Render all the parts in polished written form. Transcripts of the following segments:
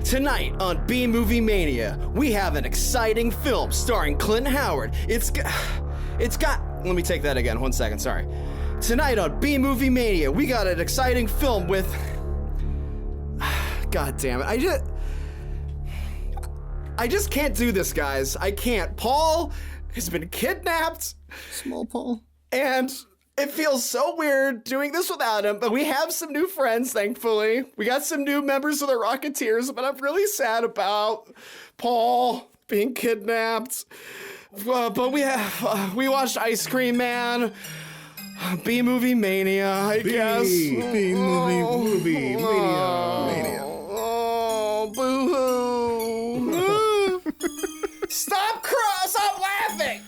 Tonight on B Movie Mania, we have an exciting film starring Clint Howard. It's got, let me take that again, 1 second, sorry. Tonight on B Movie Mania, we got an exciting film with, God damn it, I just can't do this, guys. I can't. Paul has been kidnapped. Small Paul. And it feels so weird doing this without him, but we have some new friends, thankfully. We got some new members of the Rocketeers, but I'm really sad about Paul being kidnapped. But we watched Ice Cream Man, B Movie Mania, I guess. B Movie Mania. Oh, boo-hoo. Stop laughing!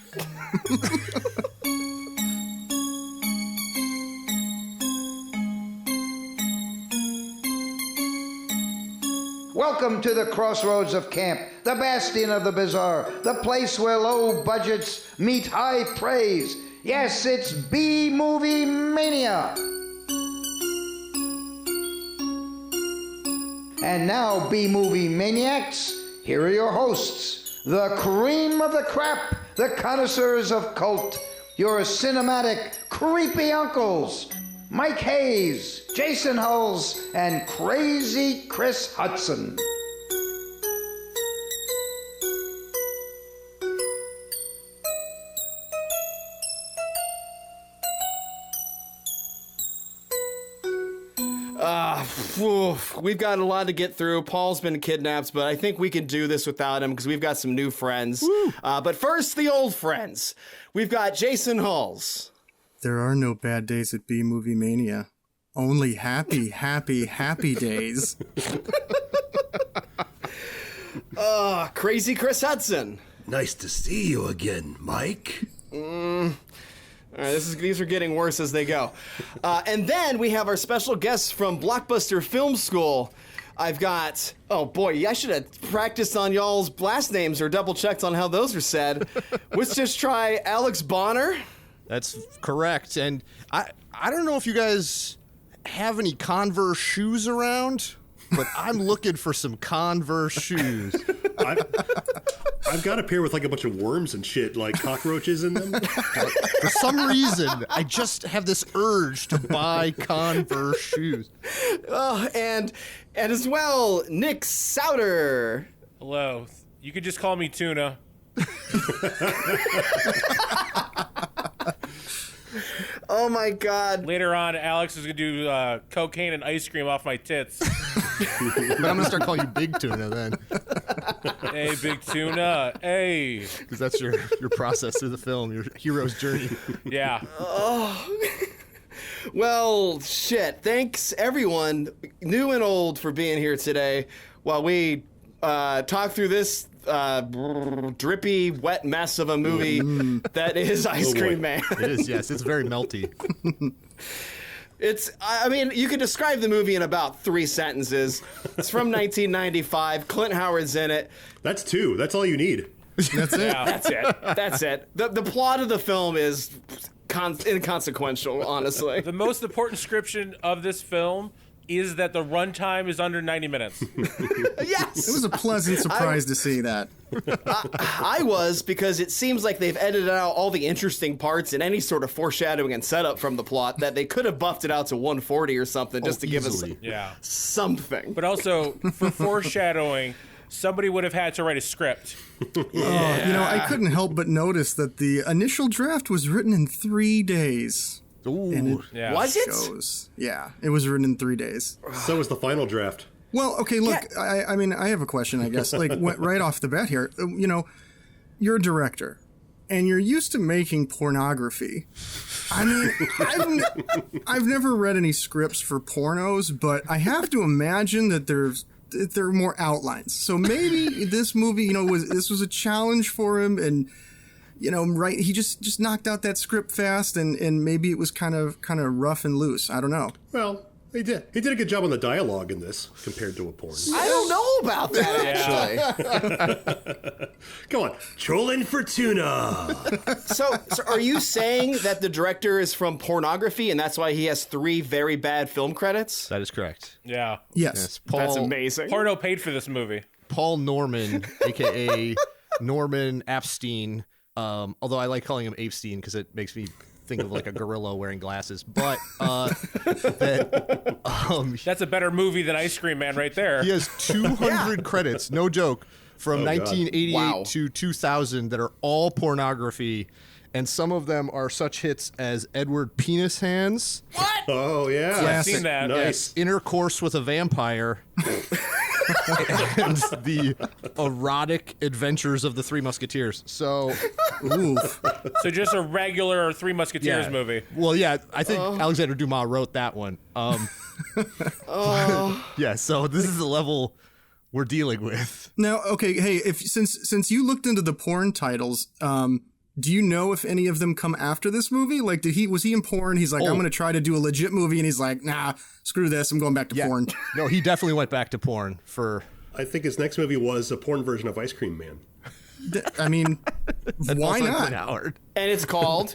Welcome to the crossroads of camp, the bastion of the bizarre, the place where low budgets meet high praise. Yes, it's B-Movie Mania. And now, B-Movie Maniacs, here are your hosts, the cream of the crap, the connoisseurs of cult, your cinematic, creepy uncles, Mike Hayes, Jason Huls, and Crazy Chris Hutson. We've got a lot to get through. Paul's been kidnapped, but I think we can do this without him because we've got some new friends. But first, the old friends. We've got Jason Huls. There are no bad days at B Movie Mania. Only happy, happy, happy days. Crazy Chris Hutson. Nice to see you again, Mike. All right, these are getting worse as they go. And then we have our special guests from Blockbuster Film School. I've got, oh boy, I should have practiced on y'all's last names or double checked on how those are said. Let's just try Alex Bonner. That's correct. And I don't know if you guys have any Converse shoes around, but I'm looking for some Converse shoes. I've got a pair with like a bunch of worms and shit, like cockroaches in them. For some reason, I just have this urge to buy Converse shoes. And as well, Nick Souter. Hello. You could just call me Tuna. Oh my God. Later on, Alex is going to do cocaine and ice cream off my tits. But I'm going to start calling you Big Tuna then. Hey, Big Tuna. Hey. Because that's your process through the film, your hero's journey. Yeah. Well, shit. Thanks, everyone, new and old, for being here today while we talk through this drippy, wet mess of a movie that is Ice Cream Man. It is, yes. It's very melty. I mean, you could describe the movie in about 3 sentences. It's from 1995. Clint Howard's in it. That's 2. That's all you need. That's it. Yeah. That's it. The plot of the film is inconsequential, honestly. The most important description of this film is that the runtime is under 90 minutes. Yes! It was a pleasant surprise to see that. I was, because it seems like they've edited out all the interesting parts and any sort of foreshadowing and setup from the plot that they could have buffed it out to 140 or something just to give us something. But also, for foreshadowing, somebody would have had to write a script. I couldn't help but notice that the initial draft was written in 3 days. Ooh. Yeah. Was it? Yeah, it was written in 3 days. So was the final draft. Well, okay, look, yeah. I mean, I have a question, I guess. Like, right off the bat here, you're a director, and you're used to making pornography. I mean, I've never read any scripts for pornos, but I have to imagine that there are more outlines. So maybe this movie, this was a challenge for him, and right, he just knocked out that script fast, and maybe it was kind of rough and loose. I don't know. Well, He did a good job on the dialogue in this compared to a porn. I don't know about that, actually. Come on, trolling for tuna. So are you saying that the director is from pornography and that's why he has 3 very bad film credits? That is correct. Yeah. Yes. Paul, That's amazing. Porno paid for this movie. Paul Norman, a.k.a. Norman Epstein, although I like calling him Apestein because it makes me think of like a gorilla wearing glasses. But That's a better movie than Ice Cream Man right there. he has 200 credits, no joke, from 1988 Wow. to 2000 that are all pornography. And some of them are such hits as Edward Penis Hands, Oh yeah, I've Classic. seen that. nice. Intercourse with a Vampire, and the erotic adventures of the Three Musketeers. So, Oof. So just a regular Three Musketeers movie. Well, yeah, I think Alexander Dumas wrote that one. Yeah, so this is the level we're dealing with. Now, okay, hey, since you looked into the porn titles, do you know if any of them come after this movie? Like, was he in porn? He's like, I'm going to try to do a legit movie, and he's like, nah, screw this, I'm going back to porn. No, he definitely went back to porn for. I think his next movie was a porn version of Ice Cream Man. I mean, why also not? Clint Howard. And it's called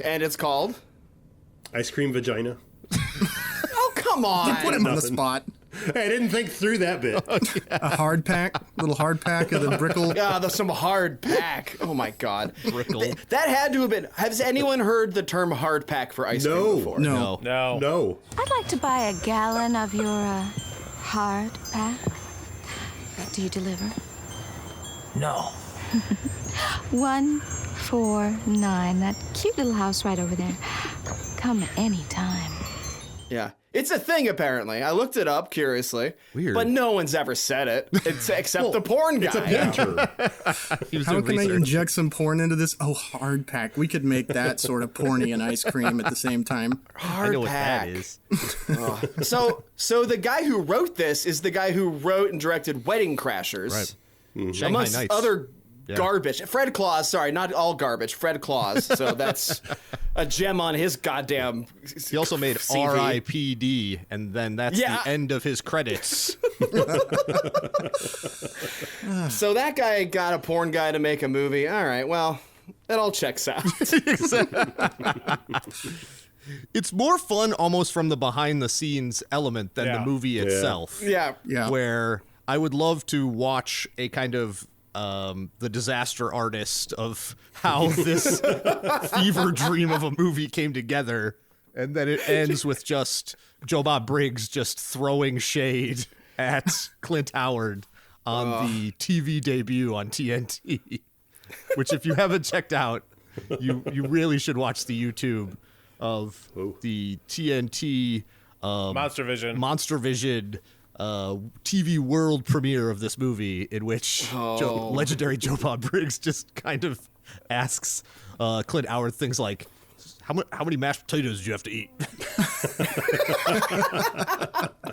Ice Cream Vagina. Oh, come on. Put him on the Nothing. spot. Hey, I didn't think through that bit. A hard pack, little hard pack of the brickle. Yeah, there's some hard pack. Oh my God. Brickle. That had to have been. Has anyone heard the term hard pack for ice cream before? No. No. No. I'd like to buy a gallon of your hard pack. Do you deliver? No. 149. That cute little house right over there. Come anytime. Yeah. It's a thing, apparently. I looked it up curiously. Weird. But no one's ever said it, except the porn guy. It's a porn term. He was How doing can I research. inject some porn into this? Oh, hard pack. We could make that sort of porny and ice cream at the same time. I Hard know what pack. that is. So the guy who wrote this is the guy who wrote and directed Wedding Crashers. Right. Shanghai Amongst Nights. other Yeah. garbage. Fred Claus, sorry, not all garbage. Fred Claus. So that's a gem on his goddamn He also made CV. R.I.P.D. and then that's Yeah. the end of his credits. So that guy got a porn guy to make a movie. All right, well, it all checks out. It's more fun almost from the behind the scenes element than the Yeah. movie itself. Yeah. Yeah. Where I would love to watch a kind of the disaster artist of how this fever dream of a movie came together, and then it ends with just Joe Bob Briggs just throwing shade at Clint Howard on the TV debut on TNT, which if you haven't checked out, you really should watch the YouTube of the TNT Monster Vision. Monster Vision TV world premiere of this movie, in which legendary Joe Bob Briggs just kind of asks Clint Howard things like, how many mashed potatoes do you have to eat?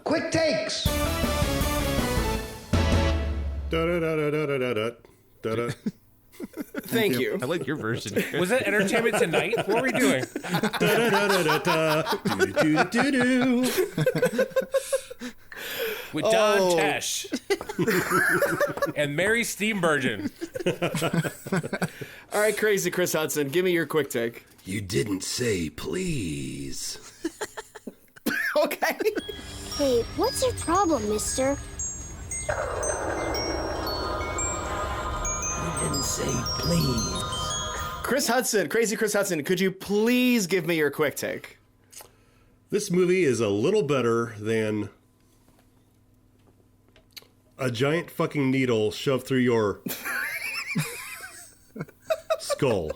Quick takes. Da-da-da-da-da-da-da. Thank you. I like your version. Was that Entertainment Tonight? What were we doing? Da-da-da-da-da. Do-do-do-do-do. With Don Tesh and Mary Steenburgen. All right, crazy Chris Hudson, give me your quick take. You didn't say please. Okay. Hey, what's your problem, mister? You didn't say please. Chris Hudson, crazy Chris Hudson, could you please give me your quick take? This movie is a little better than a giant fucking needle shoved through your skull.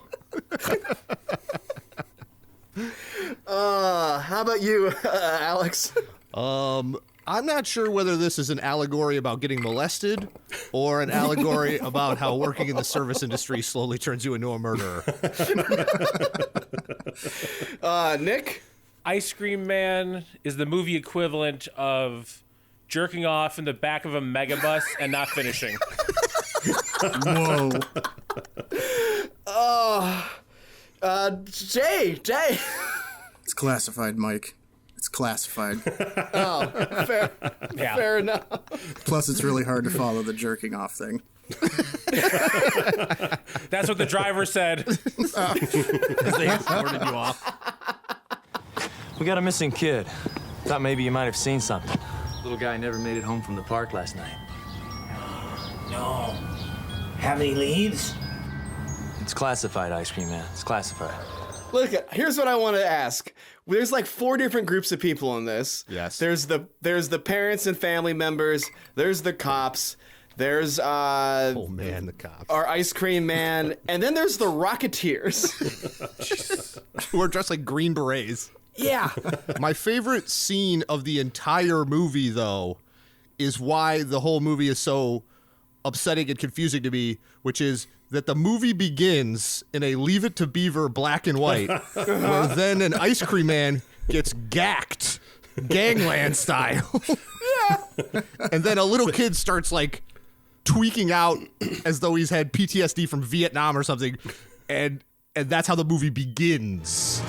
How about you, Alex? I'm not sure whether this is an allegory about getting molested or an allegory about how working in the service industry slowly turns you into a murderer. Nick? Ice Cream Man is the movie equivalent of jerking off in the back of a megabus and not finishing. Whoa. Jay. It's classified, Mike. it's classified. Oh, fair. Yeah. Fair enough. Plus, it's really hard to follow the jerking off thing. That's what the driver said. They escorted you off. We got a missing kid. Thought maybe you might have seen something. Little guy never made it home from the park last night. No. Have any leads? It's classified, Ice Cream Man. It's classified. Look, here's what I want to ask. There's like 4 different groups of people in this. Yes. There's the parents and family members. There's the cops. There's Oh man, the cops. our ice cream man, and then there's the Rocketeers. Who are dressed like Green Berets. Yeah. My favorite scene of the entire movie, though, is why the whole movie is so upsetting and confusing to me, which is that the movie begins in a Leave It to Beaver black and white, where then an ice cream man gets gacked, gangland style. Yeah. And then a little kid starts like tweaking out as though he's had PTSD from Vietnam or something, and that's how the movie begins.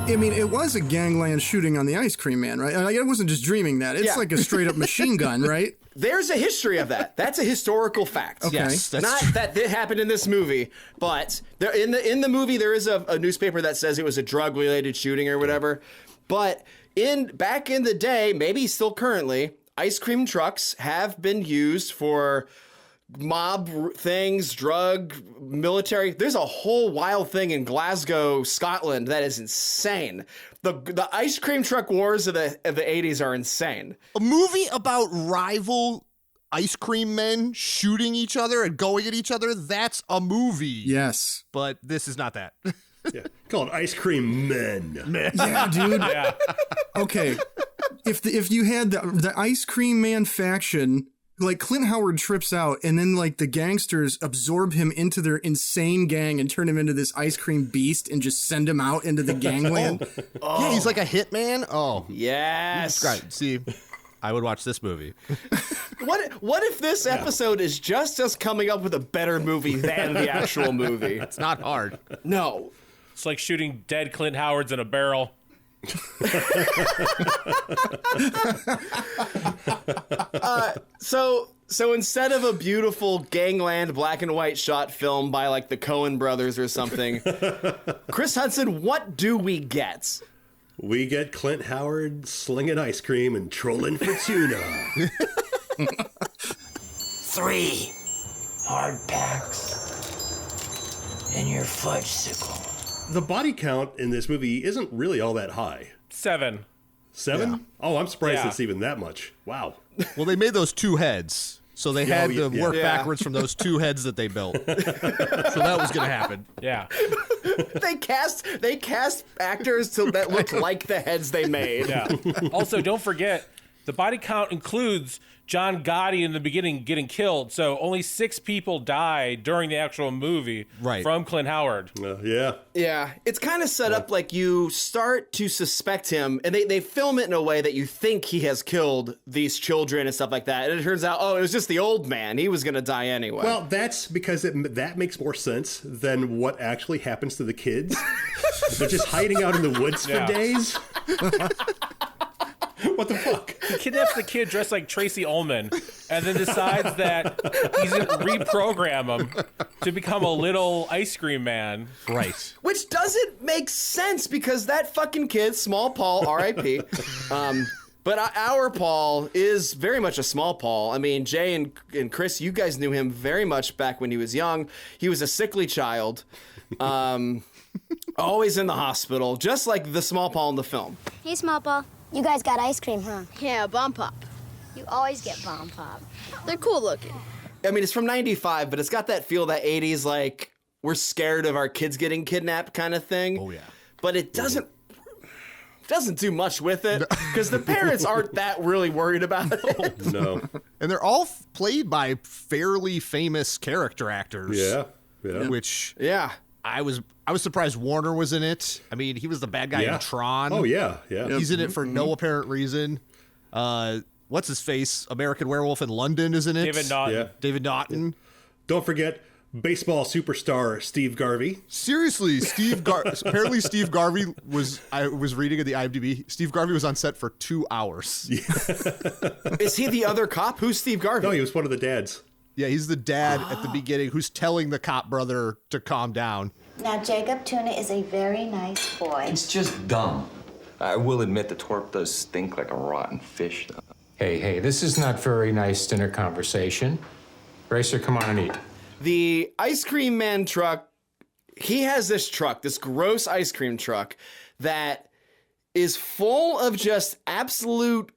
I mean, it was a gangland shooting on the ice cream man, right? Like, I wasn't just dreaming that. It's like a straight up machine gun, right? There's a history of that. That's a historical fact. Okay. Yes, that's Not true. that it happened in this movie, but there in the movie there is a newspaper that says it was a drug related shooting or whatever. But back in the day, maybe still currently, ice cream trucks have been used for mob things, drug, military. There's a whole wild thing in Glasgow, Scotland that is insane. The ice cream truck wars of the 80s are insane. A movie about rival ice cream men shooting each other and going at each other, that's a movie. Yes. But this is not that. Yeah. Called Ice Cream Men. Yeah, dude. Yeah. Okay. If you had the ice cream man faction, like Clint Howard trips out and then like the gangsters absorb him into their insane gang and turn him into this ice cream beast and just send him out into the gangland. Yeah, he's like a hitman. Oh, Yes. right. See, I would watch this movie. What if this episode is just us coming up with a better movie than the actual movie? It's not hard. No. It's like shooting dead Clint Howards in a barrel. So instead of a beautiful gangland black and white shot film by like the Coen brothers or something, Chris Hutson, what do we get? We get Clint Howard slinging ice cream and trolling for tuna. 3 hard packs and your fudgesicle. The body count in this movie isn't really all that high. 7. 7? Yeah. Oh, I'm surprised Yeah. it's even that much. Wow. Well, they made those 2 heads, so they had to work Yeah. backwards from those 2 heads that they built. So that was going to happen. Yeah. They cast actors that look like the heads they made. Yeah. Also, don't forget, the body count includes John Gotti in the beginning getting killed. So only 6 people die during the actual movie from Clint Howard. Yeah. Yeah, it's kind of set up like you start to suspect him, and they film it in a way that you think he has killed these children and stuff like that. And it turns out, oh, it was just the old man. He was going to die anyway. Well, that's because that makes more sense than what actually happens to the kids. They're just hiding out in the woods for days. What the fuck? He kidnaps the kid dressed like Tracy Ullman and then decides that he's going to reprogram him to become a little ice cream man. Right. Which doesn't make sense because that fucking kid, Small Paul, R.I.P. But our Paul is very much a small Paul. I mean, Jay and Chris, you guys knew him very much back when he was young. He was a sickly child, always in the hospital, just like the Small Paul in the film. Hey, Small Paul. You guys got ice cream, huh? Yeah, Bomb Pop. You always get Bomb Pop. They're cool looking. I mean, it's from 95, but it's got that feel, that 80s, like, we're scared of our kids getting kidnapped kind of thing. Oh, yeah. But it doesn't do much with it because the parents aren't that really worried about it. No. And they're all played by fairly famous character actors. Yeah. Yeah. Which I was surprised Warner was in it. I mean, he was the bad guy in Tron. Oh, yeah. Yeah. He's in it for no apparent reason. What's his face? American Werewolf in London is in it. David Naughton. Yeah. David Naughton. Don't forget baseball superstar Steve Garvey. Seriously, apparently Steve Garvey I was reading at the IMDb, Steve Garvey was on set for 2 hours. Is he the other cop? Who's Steve Garvey? No, he was one of the dads. Yeah, he's the dad at the beginning who's telling the cop brother to calm down. Now, Jacob Tuna is a very nice boy. It's just dumb. I will admit the twerp does stink like a rotten fish, though. Hey, this is not very nice dinner conversation. Racer, come on and eat. The ice cream man truck, he has this truck, this gross ice cream truck that is full of just absolute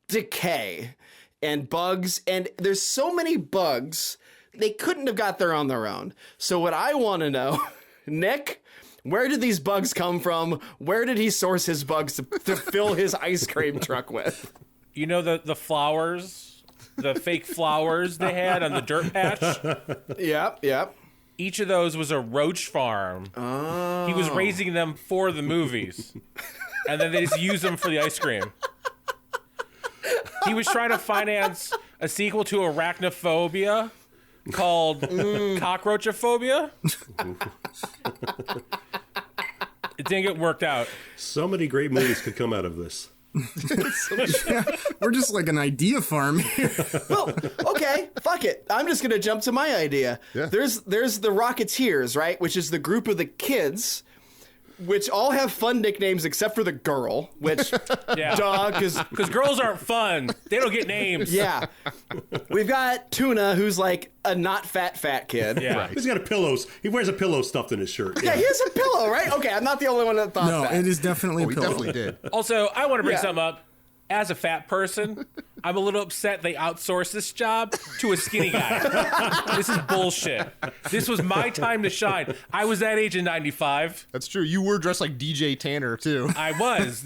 decay and bugs. And there's so many bugs, they couldn't have got there on their own. So what I want to know, Nick, where did these bugs come from? Where did he source his bugs to fill his ice cream truck with? You know the flowers, the fake flowers they had on the dirt patch? Yep. Each of those was a roach farm. Oh. He was raising them for the movies. And then they just used them for the ice cream. He was trying to finance a sequel to Arachnophobia called Cockroachophobia. It didn't get worked out. So many great movies could come out of this. Yeah, we're just like an idea farm here. Well, okay, fuck it. I'm just gonna jump to my idea. Yeah. There's the Rocketeers, right? Which is the group of the kids, which all have fun nicknames except for the girl, which duh, because girls aren't fun. They don't get names. Yeah. We've got Tuna, who's like a not fat kid. Yeah. Right. He's got he wears a pillow stuffed in his shirt. Yeah, he has a pillow, right? Okay, I'm not the only one that thought that. No, it is definitely a He pillow. definitely did. Also, I want to bring something up. As a fat person, I'm a little upset they outsourced this job to a skinny guy. This is bullshit. This was my time to shine. I was that age in 95. That's true. You were dressed like DJ Tanner, too. I was.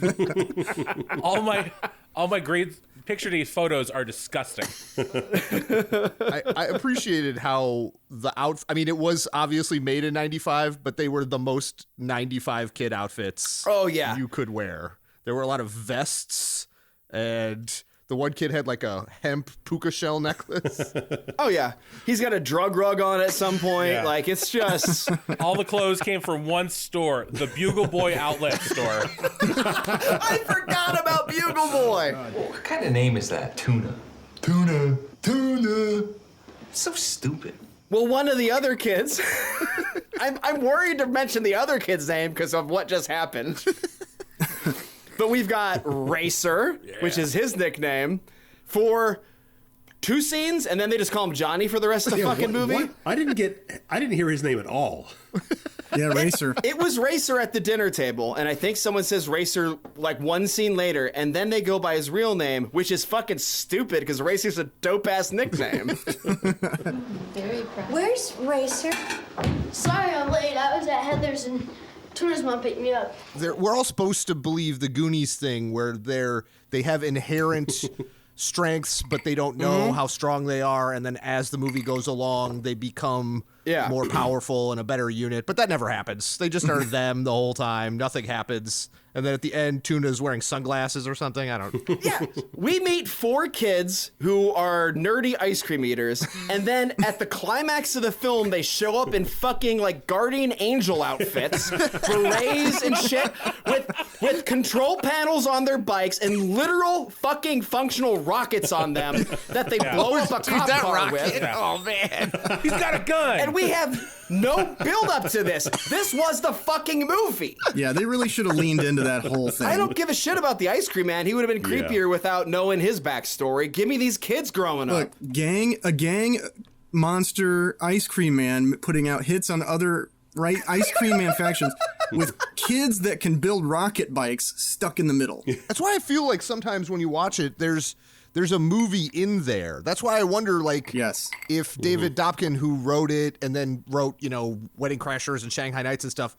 all my great picture these photos are disgusting. I appreciated how it was obviously made in 95, but they were the most 95 kid outfits you could wear. There were a lot of vests, and the one kid had like a hemp puka shell necklace. Oh, yeah. He's got a drug rug on at some point. Yeah. Like, it's just... All the clothes came from one store, the Bugle Boy outlet store. I forgot about Bugle Boy. What kind of name is that? Tuna. Tuna. It's so stupid. Well, one of the other kids... I'm worried to mention the other kid's name because of what just happened. But we've got Racer, which is his nickname, for 2 scenes, and then they just call him Johnny for the rest of the fucking movie. What? I didn't hear his name at all. Yeah, Racer. It was Racer at the dinner table, and I think someone says Racer like 1 scene later, and then they go by his real name, which is fucking stupid because Racer's a dope-ass nickname. Very proud. Where's Racer? Sorry I'm late. I was at Heather's and Tuna's mom picked me up. We're all supposed to believe the Goonies thing where they have inherent strengths, but they don't know how strong they are, and then as the movie goes along, they become more powerful and a better unit. But that never happens. They just are them the whole time. Nothing happens. And then at the end, Tuna's wearing sunglasses or something. I don't. Yeah, we meet 4 kids who are nerdy ice cream eaters, and then at the climax of the film, they show up in fucking like guardian angel outfits, berets and shit, with control panels on their bikes and literal fucking functional rockets on them that they blow up a cop car with. Yeah. Oh man, He's got a gun. and we have no build up to this. This was the fucking movie. Yeah, they really should have leaned into that whole thing. I don't give a shit about the ice cream man. He would have been creepier without knowing his backstory. Give me these kids growing up. Look, a gang monster ice cream man putting out hits on other ice cream manufacturers with kids that can build rocket bikes stuck in the middle. That's why I feel like sometimes when you watch it, there's a movie in there. That's why I wonder, like, if David Dobkin, who wrote it and then wrote, Wedding Crashers and Shanghai Nights and stuff,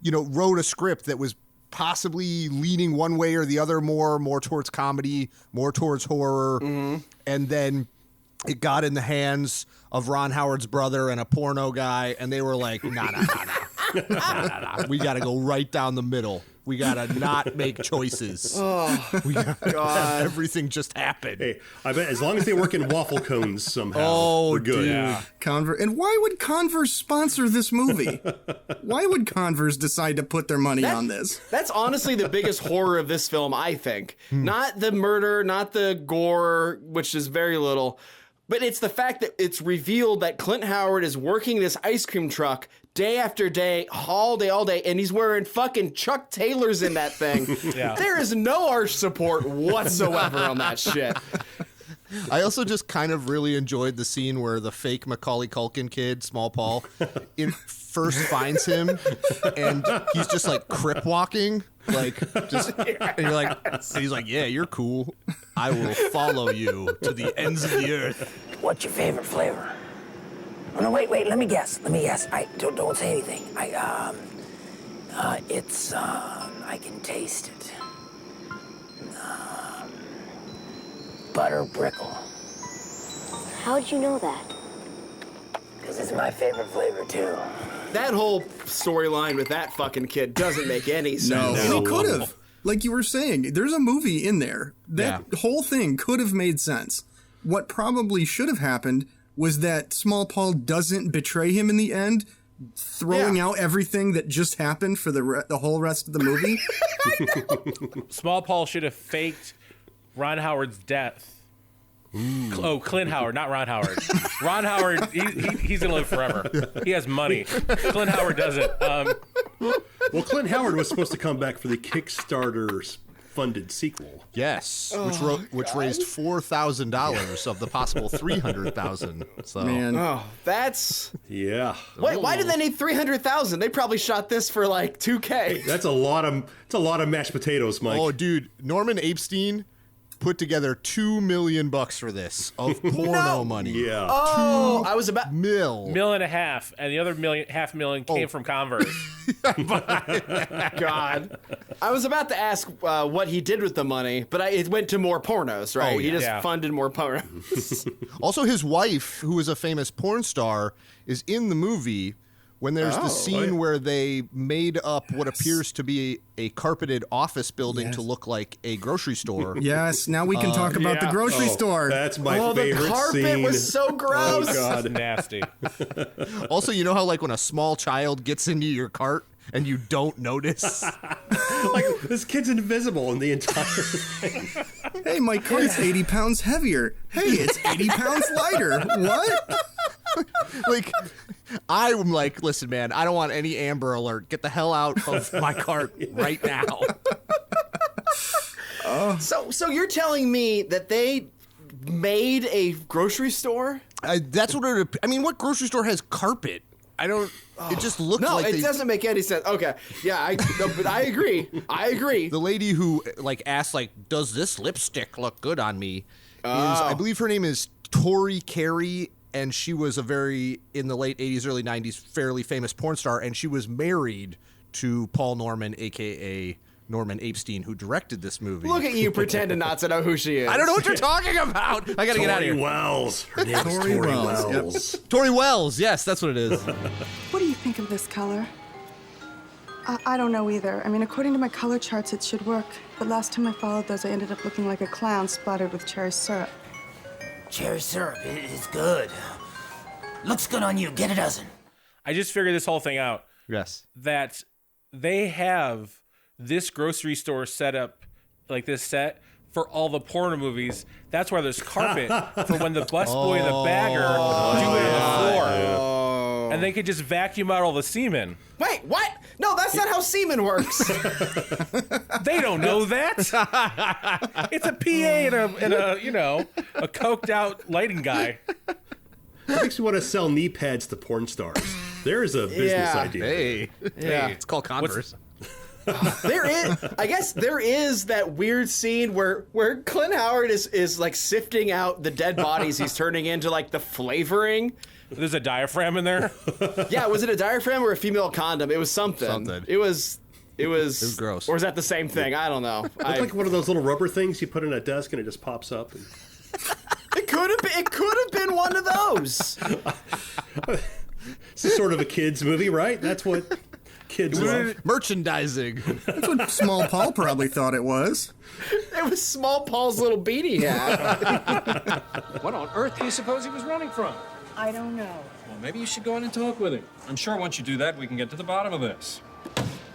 wrote a script that was possibly leaning one way or the other, more towards comedy, more towards horror, and then it got in the hands of Ron Howard's brother and a porno guy, and they were like, nah. We got to go right down the middle. We got to not make choices. Oh, we gotta God. everything just happened. Hey, I bet as long as they work in waffle cones somehow, we're good. Dude. Yeah. And why would Converse sponsor this movie? Why would Converse decide to put their money on this? That's honestly the biggest horror of this film, I think. Not the murder, not the gore, which is very little, but it's the fact that it's revealed that Clint Howard is working this ice cream truck day after day, all day, and he's wearing fucking Chuck Taylors in that thing. Yeah. There is no arch support whatsoever on that shit. I also just kind of really enjoyed the scene where the fake Macaulay Culkin kid, Small Paul, first finds him, and he's just like crip walking, like just, and you're like, and he's like, yeah, you're cool. I will follow you to the ends of the earth. What's your favorite flavor? Oh, no, wait, let me guess. I don't say anything. I can taste it. Butter brickle. How'd you know that? Because it's my favorite flavor, too. That whole storyline with that fucking kid doesn't make any sense. No. And it could have. Like you were saying, there's a movie in there. That whole thing could have made sense. What probably should have happened was that Small Paul doesn't betray him in the end, throwing out everything that just happened for the whole rest of the movie. Small Paul should have faked Ron Howard's death. Oh, Clint Howard, not Ron Howard. Ron Howard, he's gonna live forever. He has money. Clint Howard doesn't. Well, Clint Howard was supposed to come back for the Kickstarter's funded sequel. Yes, which raised $4,000 of the possible $300,000. So, man, that's Wait, why did they need $300,000? They probably shot this for like $2K. That's a lot of mashed potatoes, Mike. Oh, dude, Norman Apstein put together $2 million for this of porno money. Yeah. Oh, I was about $1.5 million, and the other $500,000 came from Converse. God, I was about to ask what he did with the money, but it went to more pornos, right? Oh, yeah. He just funded more pornos. Also, his wife, who is a famous porn star, is in the movie when there's the scene where they made up what appears to be a carpeted office building to look like a grocery store. Yes, now we can talk about the grocery store. That's my favorite the carpet scene. was so gross. Oh, God. Nasty. Also, you know how like when a small child gets into your cart and you don't notice? Like, this kid's invisible in the entire thing. Hey, my cart's 80 pounds heavier. Hey, it's 80 pounds lighter. What? Like, I'm like, listen, man, I don't want any Amber Alert. Get the hell out of my cart right now. So you're telling me that they made a grocery store? That's what I mean, what grocery store has carpet? I don't. It just looks like it doesn't make any sense. Okay, yeah, but I agree. I agree. The lady who like asked, like, does this lipstick look good on me? I believe her name is Tori Carey, and she was in the late 80s, early 90s, fairly famous porn star, and she was married to Paul Norman, a.k.a. Norman Apstein, who directed this movie. Look at you pretending not to know who she is. I don't know what you're talking about. I gotta get out of here. Tori Wells. Her name is Tori Tori Wells. Wells. Yep. Tori Wells, yes, that's what it is. What do you think of this color? I don't know either. I mean, according to my color charts, it should work. But last time I followed those, I ended up looking like a clown splattered with cherry syrup. Cherry syrup is good. Looks good on you. Get a dozen. I just figured this whole thing out. Yes. That they have this grocery store set up, like this set, for all the porno movies. That's why there's carpet for when the busboy and the bagger do it on the floor. And they could just vacuum out all the semen. Wait, what? No, that's not how semen works. They don't know that. It's a PA and a coked out lighting guy. That makes me want to sell knee pads to porn stars. There is a business idea. Hey, it's called Converse. I guess there is that weird scene where Clint Howard is like sifting out the dead bodies he's turning into like the flavoring. There's a diaphragm in there. Yeah, was it a diaphragm or a female condom? It was something. It was gross. Or is that the same thing? I don't know. It's like one of those little rubber things you put in a desk and it just pops up. It could have been one of those. This is sort of a kid's movie, right? That's what kids love. Merchandising. That's what Small Paul probably thought it was. It was Small Paul's little beanie hat. What on earth do you suppose he was running from? I don't know. Well, maybe you should go in and talk with him. I'm sure once you do that, we can get to the bottom of this.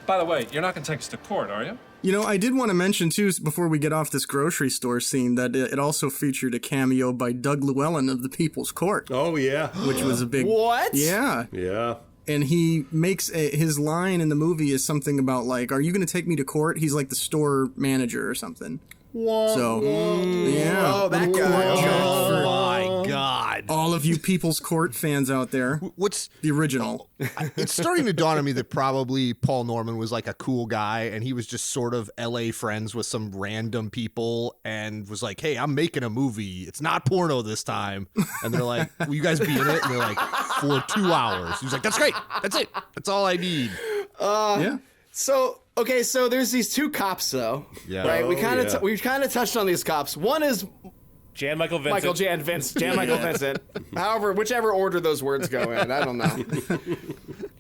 By the way, you're not going to take us to court, are you? You know, I did want to mention, too, before we get off this grocery store scene, that it also featured a cameo by Doug Llewellyn of the People's Court. Oh, yeah. Which was a big... What? Yeah. Yeah. And he makes his line in the movie is something about, like, are you going to take me to court? He's like the store manager or something. So, yeah. Oh, that guy. Oh, my God. All of you People's Court fans out there. What's the original? It's starting to dawn on me that probably Paul Norman was like a cool guy and he was just sort of LA friends with some random people and was like, hey, I'm making a movie. It's not porno this time. And they're like, will you guys be in it? And they're like, for 2 hours. He's like, that's great. That's it. That's all I need. Yeah. So, okay, so there's these two cops, though. Yeah. Right? We kind of yeah. we kind of touched on these cops. One is Jan Michael Vincent. Jan Michael Vincent. However, whichever order those words go in, I don't know.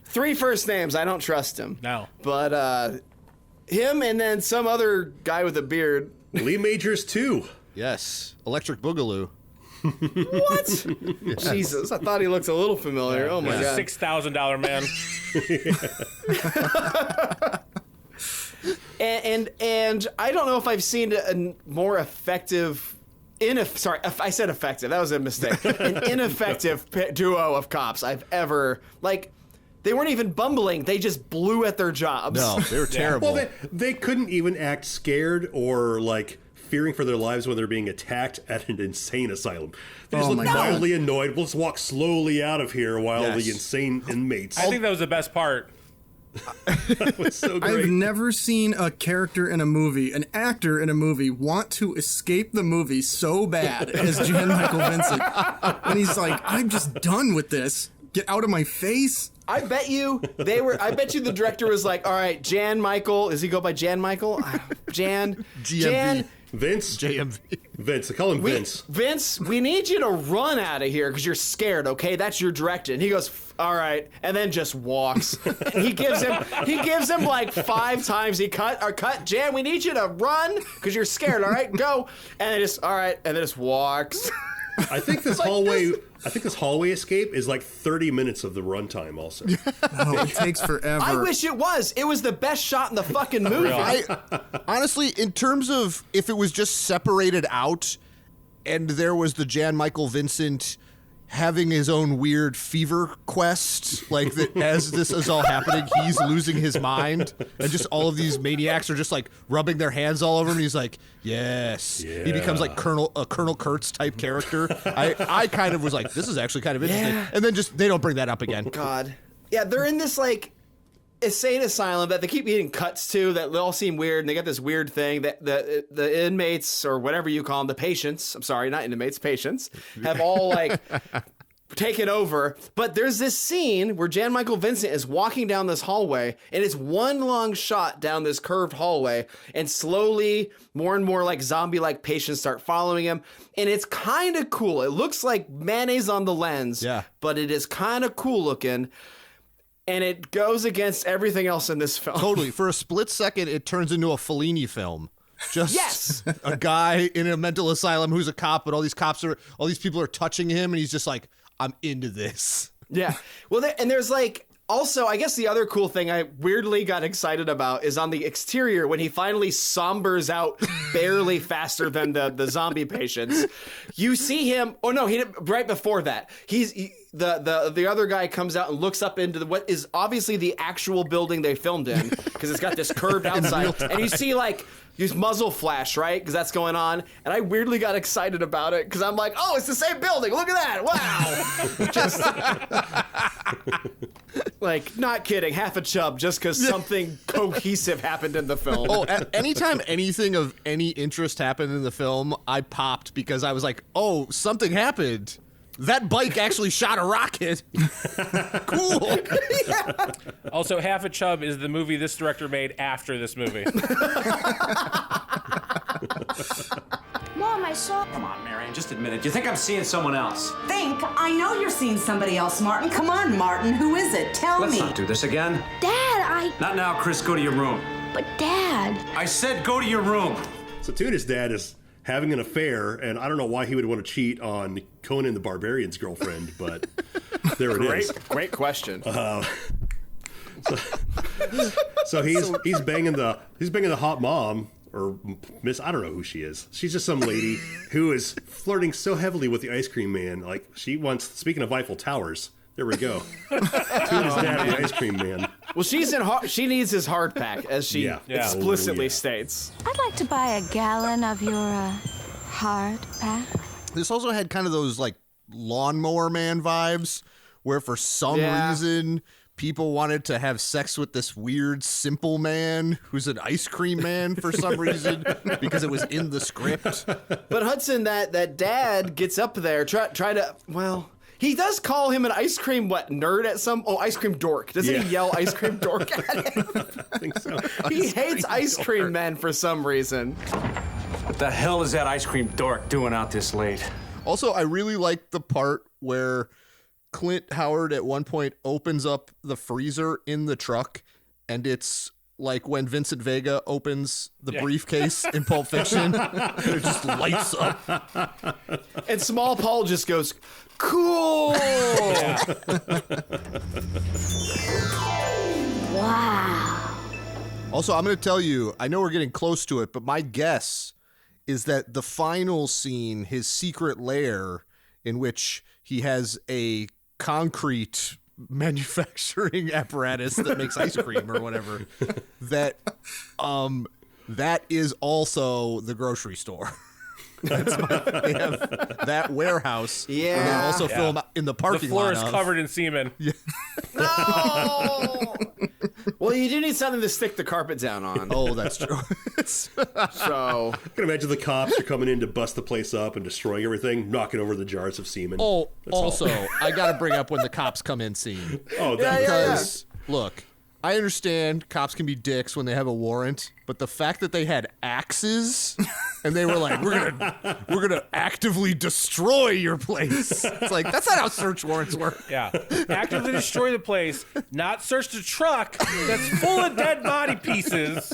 3 first names, I don't trust him. No. But him and then some other guy with a beard. Lee Majors, too. Yes. Electric Boogaloo. What? Jesus, I thought he looked a little familiar. Oh my God. $6,000 man. And I don't know if I've seen a more effective. I said effective. That was a mistake. An ineffective duo of cops I've ever like. They weren't even bumbling. They just blew at their jobs. No, they were terrible. Well, they couldn't even act scared or like fearing for their lives when they're being attacked at an insane asylum. They just look mildly annoyed. We'll just walk slowly out of here while the insane inmates. I think that was the best part. That was so great. I've never seen a character in a movie, an actor in a movie, want to escape the movie so bad as Jan Michael Vincent. And he's like, I'm just done with this. Get out of my face. I bet you the director was like, all right, Jan Michael. Does he go by Jan Michael? Jan. Vince? JMV. Vince. I call him Vince. Vince, we need you to run out of here because you're scared, okay? That's your direction. He goes, all right, and then just walks. he gives him like 5 times. He cut, Jan, we need you to run because you're scared, all right? Go. And then just, all right, and then just walks. I think this hallway escape is like 30 minutes of the runtime also. Oh, it takes forever. I wish it was. It was the best shot in the fucking movie. Honestly, in terms of if it was just separated out and there was the Jan Michael Vincent having his own weird fever quest, like that as this is all happening, he's losing his mind, and just all of these maniacs are just like rubbing their hands all over him. And he's like, yes. Yeah. He becomes like Colonel Kurtz type character. I kind of was like, this is actually kind of interesting. Yeah. And then just they don't bring that up again. God. Yeah, they're in this like insane asylum that they keep getting cuts to that all seem weird, and they got this weird thing that the inmates, or whatever you call them, the patients, I'm sorry, not inmates, patients, have all like taken over. But there's this scene where Jan Michael Vincent is walking down this hallway, and it's one long shot down this curved hallway, and slowly more and more like zombie-like patients start following him, and it's kind of cool. It looks like mayonnaise on the lens, but it is kind of cool looking. And it goes against everything else in this film. Totally. For a split second, it turns into a Fellini film. Just a guy in a mental asylum who's a cop, but all these people are touching him, and he's just like, I'm into this. Yeah. Well, there's like, also, I guess the other cool thing I weirdly got excited about is on the exterior when he finally sombers out barely faster than the zombie patients. You see him. Oh no, right before that. The other guy comes out and looks up into what is obviously the actual building they filmed in, because it's got this curved outside, and you see like use muzzle flash, right? Because that's going on, and I weirdly got excited about it because I'm like, oh, it's the same building. Look at that! Wow! Just like, not kidding, half a chub just because something cohesive happened in the film. Oh, anytime anything of any interest happened in the film, I popped because I was like, oh, something happened. That bike actually shot a rocket. Cool. Yeah. Also, Half a Chub is the movie this director made after this movie. Mom, I saw... Come on, Marion, just admit it. You think I'm seeing someone else? I know you're seeing somebody else, Martin. Come on, Martin. Who is it? Tell me. Let's not do this again. Dad, Not now, Chris. Go to your room. But Dad. I said go to your room. So Tuna's dad is having an affair, and I don't know why he would want to cheat on Conan the Barbarian's girlfriend, but there it is. Great question. So he's banging the hot mom, or Miss, I don't know who she is. She's just some lady who is flirting so heavily with the ice cream man. Like, she wants, speaking of Eiffel Towers, there we go. Tuna's dad, the ice cream man. Well, she needs his hard pack, as she explicitly states. I'd like to buy a gallon of your hard pack. This also had kind of those like Lawnmower Man vibes, where for some reason people wanted to have sex with this weird simple man who's an ice cream man for some reason because it was in the script. But Hutson, that dad gets up there, try to, well, he does call him an ice cream, nerd at some, ice cream dork. Doesn't he yell ice cream dork at him? I think so. He hates ice cream men for some reason. What the hell is that ice cream dork doing out this late? Also, I really like the part where Clint Howard at one point opens up the freezer in the truck, and it's like when Vincent Vega opens the briefcase in Pulp Fiction. It just lights up. And Small Paul just goes, cool! Wow. Also, I'm going to tell you, I know we're getting close to it, but my guess is that the final scene, his secret lair, in which he has a concrete manufacturing apparatus that makes ice cream or whatever, that is also the grocery store. They have that warehouse. Yeah. And they also film in the parking lot. The floor is covered in semen. Yeah. No! Well, you do need something to stick the carpet down on. Oh, that's true. So I can imagine the cops are coming in to bust the place up and destroying everything, knocking over the jars of semen. Oh, That's also, all. I got to bring up when the cops come in scene. Oh, because look, I understand cops can be dicks when they have a warrant, but the fact that they had axes and they were like, we're gonna actively destroy your place. It's like, that's not how search warrants work. Yeah. Actively destroy the place, not search the truck that's full of dead body pieces.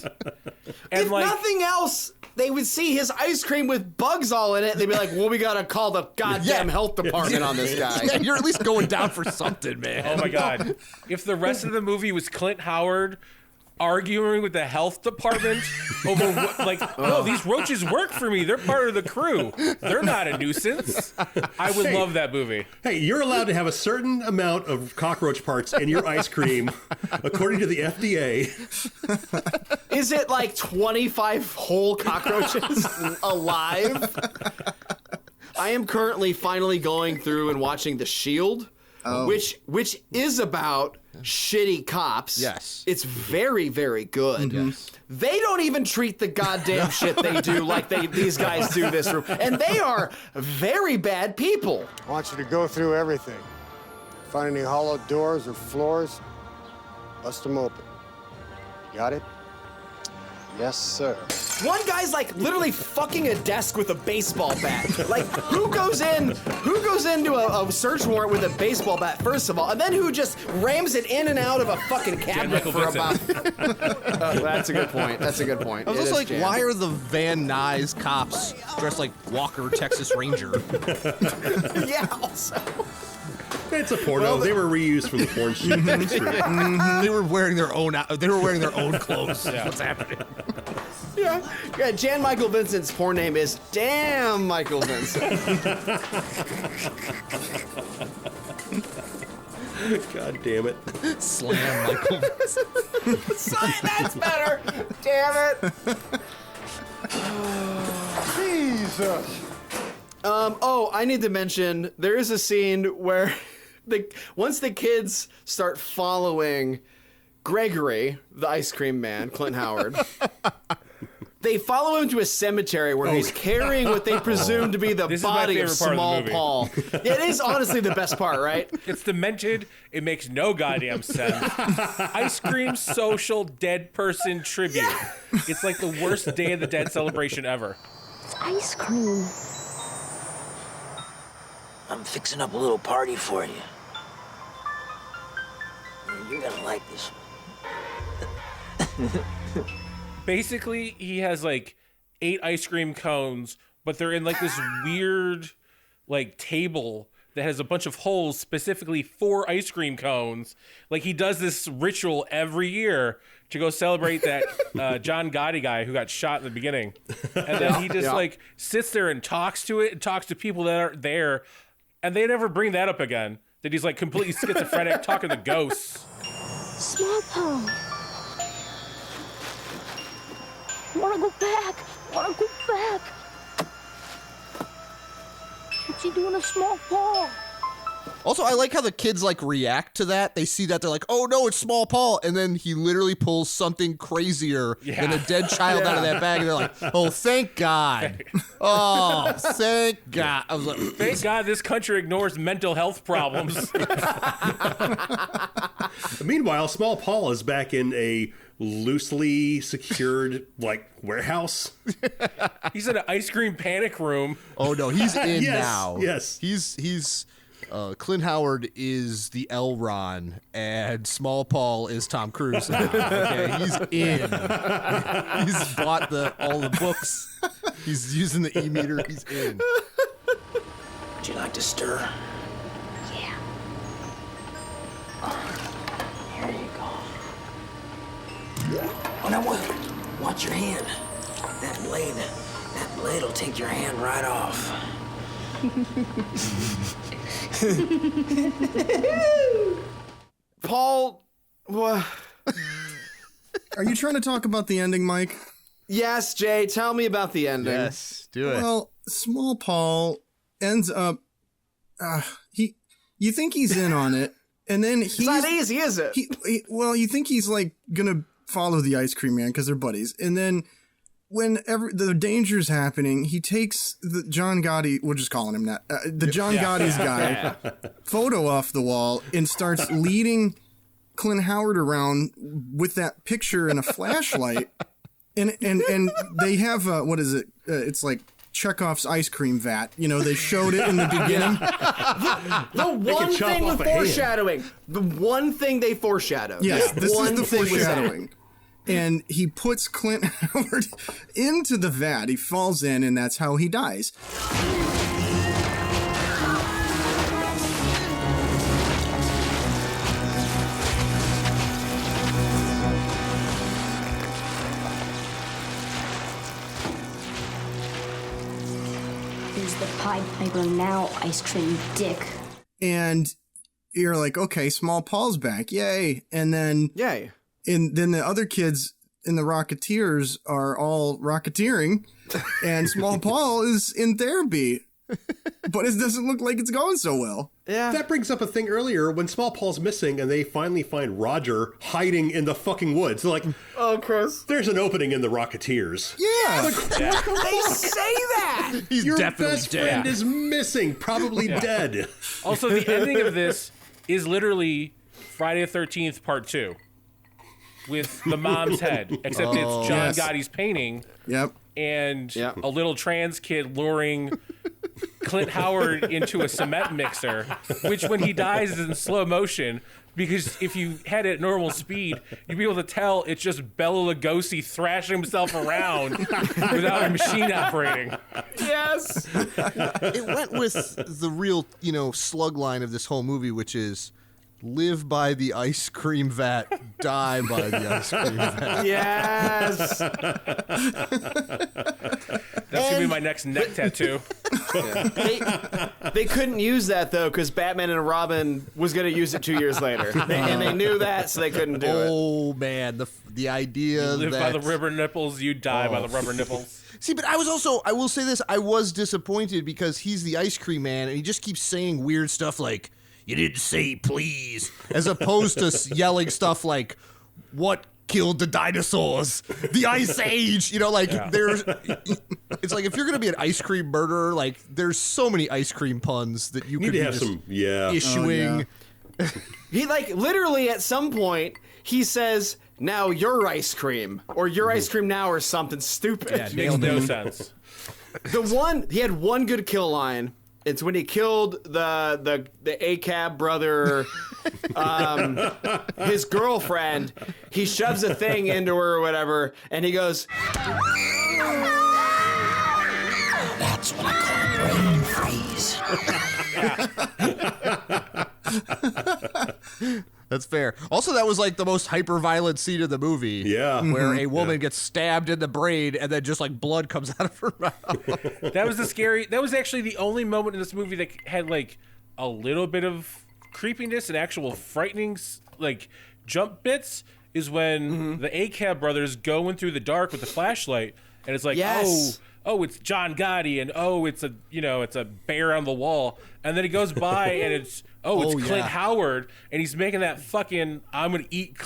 And if nothing else, they would see his ice cream with bugs all in it. They'd be like, well, we got to call the goddamn health department on this guy. Yeah, you're at least going down for something, man. Oh, my God. If the rest of the movie was Clint Howard arguing with the health department over no, these roaches work for me. They're part of the crew. They're not a nuisance. I would love that movie. Hey, you're allowed to have a certain amount of cockroach parts in your ice cream, according to the FDA. Is it like 25 whole cockroaches alive? I am currently finally going through and watching The Shield, which is about shitty cops. Yes. It's very, very good. Yes. They don't even treat the goddamn shit they do like these guys do this room. And they are very bad people. I want you to go through everything. Find any hollow doors or floors, bust them open. You got it? Yes, sir. One guy's like literally fucking a desk with a baseball bat. Like, who goes into a search warrant with a baseball bat, first of all, and then who just rams it in and out of a fucking cabinet for about... That's a good point. That's a good point. I was also like, why are the Van Nuys cops dressed like Walker, Texas Ranger? Yeah, also. It's a porno. They were reused from the porn shoot. They were wearing their own. They were wearing their own clothes. Yeah. What's happening? Yeah. Jan Michael Vincent's porn name is Damn Michael Vincent. God damn it! Slam Michael Vincent. That's better. Damn it. Jesus. I need to mention there is a scene where once the kids start following Gregory, the ice cream man, Clint Howard, they follow him to a cemetery where he's carrying what they presume to be the body of Small Paul. Yeah, it is honestly the best part, right? It's demented. It makes no goddamn sense. Ice cream social dead person tribute. Yeah. It's like the worst Day of the Dead celebration ever. It's ice cream. I'm fixing up a little party for you. You're gonna like this one. Basically, he has like 8 ice cream cones, but they're in like this weird like table that has a bunch of holes specifically for ice cream cones. Like he does this ritual every year to go celebrate that John Gotti guy who got shot in the beginning. And then he just like sits there and talks to it and talks to people that aren't there. And they never bring that up again. That he's like completely schizophrenic talking to ghosts. Small Paul. Wanna go back? Wanna go back? What's he doing to Small Paul? Also, I like how the kids like react to that. They see that, they're like, "Oh no, it's Small Paul," and then he literally pulls something crazier than a dead child out of that bag, and they're like, "Oh, thank God! Oh, thank God!" I was like, "Thank God this country ignores mental health problems." Meanwhile, Small Paul is back in a loosely secured like warehouse. He's in an ice cream panic room. Oh no, he's in now. Yes, he's. Clint Howard is the Elron, and Small Paul is Tom Cruise. Okay, he's in. He's bought all the books. He's using the e-meter. He's in. Would you like to stir? Yeah. Here you go. Oh, now watch your hand. That blade will take your hand right off. Paul, are you trying to talk about the ending, Mike? Yes, Jay, tell me about the ending. Yes, do it. Well, Small Paul ends up, you think he's in on it, and then it's not easy, is it? Well, you think he's like gonna follow the ice cream man because they're buddies, and then whenever the danger's happening, he takes the John Gotti, we're just calling him that, the John Gotti's guy, photo off the wall and starts leading Clint Howard around with that picture and a flashlight. And they have, what is it? It's like Chekhov's ice cream vat. You know, they showed it in the beginning. The one thing with foreshadowing. The one thing they foreshadow. Yes, this is the foreshadowing. And he puts Clint Howard into the vat. He falls in, and that's how he dies. Who's the Pied Piper now, ice cream dick? And you're like, okay, Small Paul's back. Yay. And then... Yay. And then the other kids in the Rocketeers are all rocketeering, and Small Paul is in therapy. But it doesn't look like it's going so well. Yeah. That brings up a thing earlier when Small Paul's missing and they finally find Roger hiding in the fucking woods. They're like, "Oh, Chris, there's an opening in the Rocketeers." Yeah. Like, what the they fuck? say that. He's Your definitely best dead. friend is missing, probably dead. Also, the ending of this is literally Friday the 13th Part 2. With the mom's head, except it's John Gotti's painting. Yep. And a little trans kid luring Clint Howard into a cement mixer, which when he dies is in slow motion, because if you had it at normal speed, you'd be able to tell it's just Bela Lugosi thrashing himself around without a machine operating. Yes. It went with the real, slug line of this whole movie, which is live by the ice cream vat, die by the ice cream vat. Yes. That's going to be my next neck tattoo. They couldn't use that, though, because Batman and Robin was going to use it 2 years later. And they knew that, so they couldn't do it. Oh, man. The idea You live that... by the rubber nipples, you die by the rubber nipples. See, but I will say this, I was disappointed because he's the ice cream man, and he just keeps saying weird stuff like, "You didn't say please," as opposed to yelling stuff like, "What killed the dinosaurs? The Ice Age." There's, it's like if you're gonna be an ice cream murderer, like there's so many ice cream puns that you need could to be have just some, issuing. He literally at some point he says, "Now you're ice cream," or "Your ice cream now," or something stupid. Yeah, makes no sense. He had one good kill line It's when he killed the ACAB brother, his girlfriend. He shoves a thing into her or whatever, and he goes. That's what I call a brain freeze. That's fair. Also, that was like the most hyper-violent scene of the movie. Yeah. Where a woman gets stabbed in the brain and then just like blood comes out of her mouth. That was actually the only moment in this movie that had like a little bit of creepiness and actual frightening like jump bits is when the ACAB brothers go in through the dark with the flashlight and it's like, oh, it's John Gotti and it's a bear on the wall. And then it goes by and it's Clint Howard, and he's making that fucking I'm gonna eat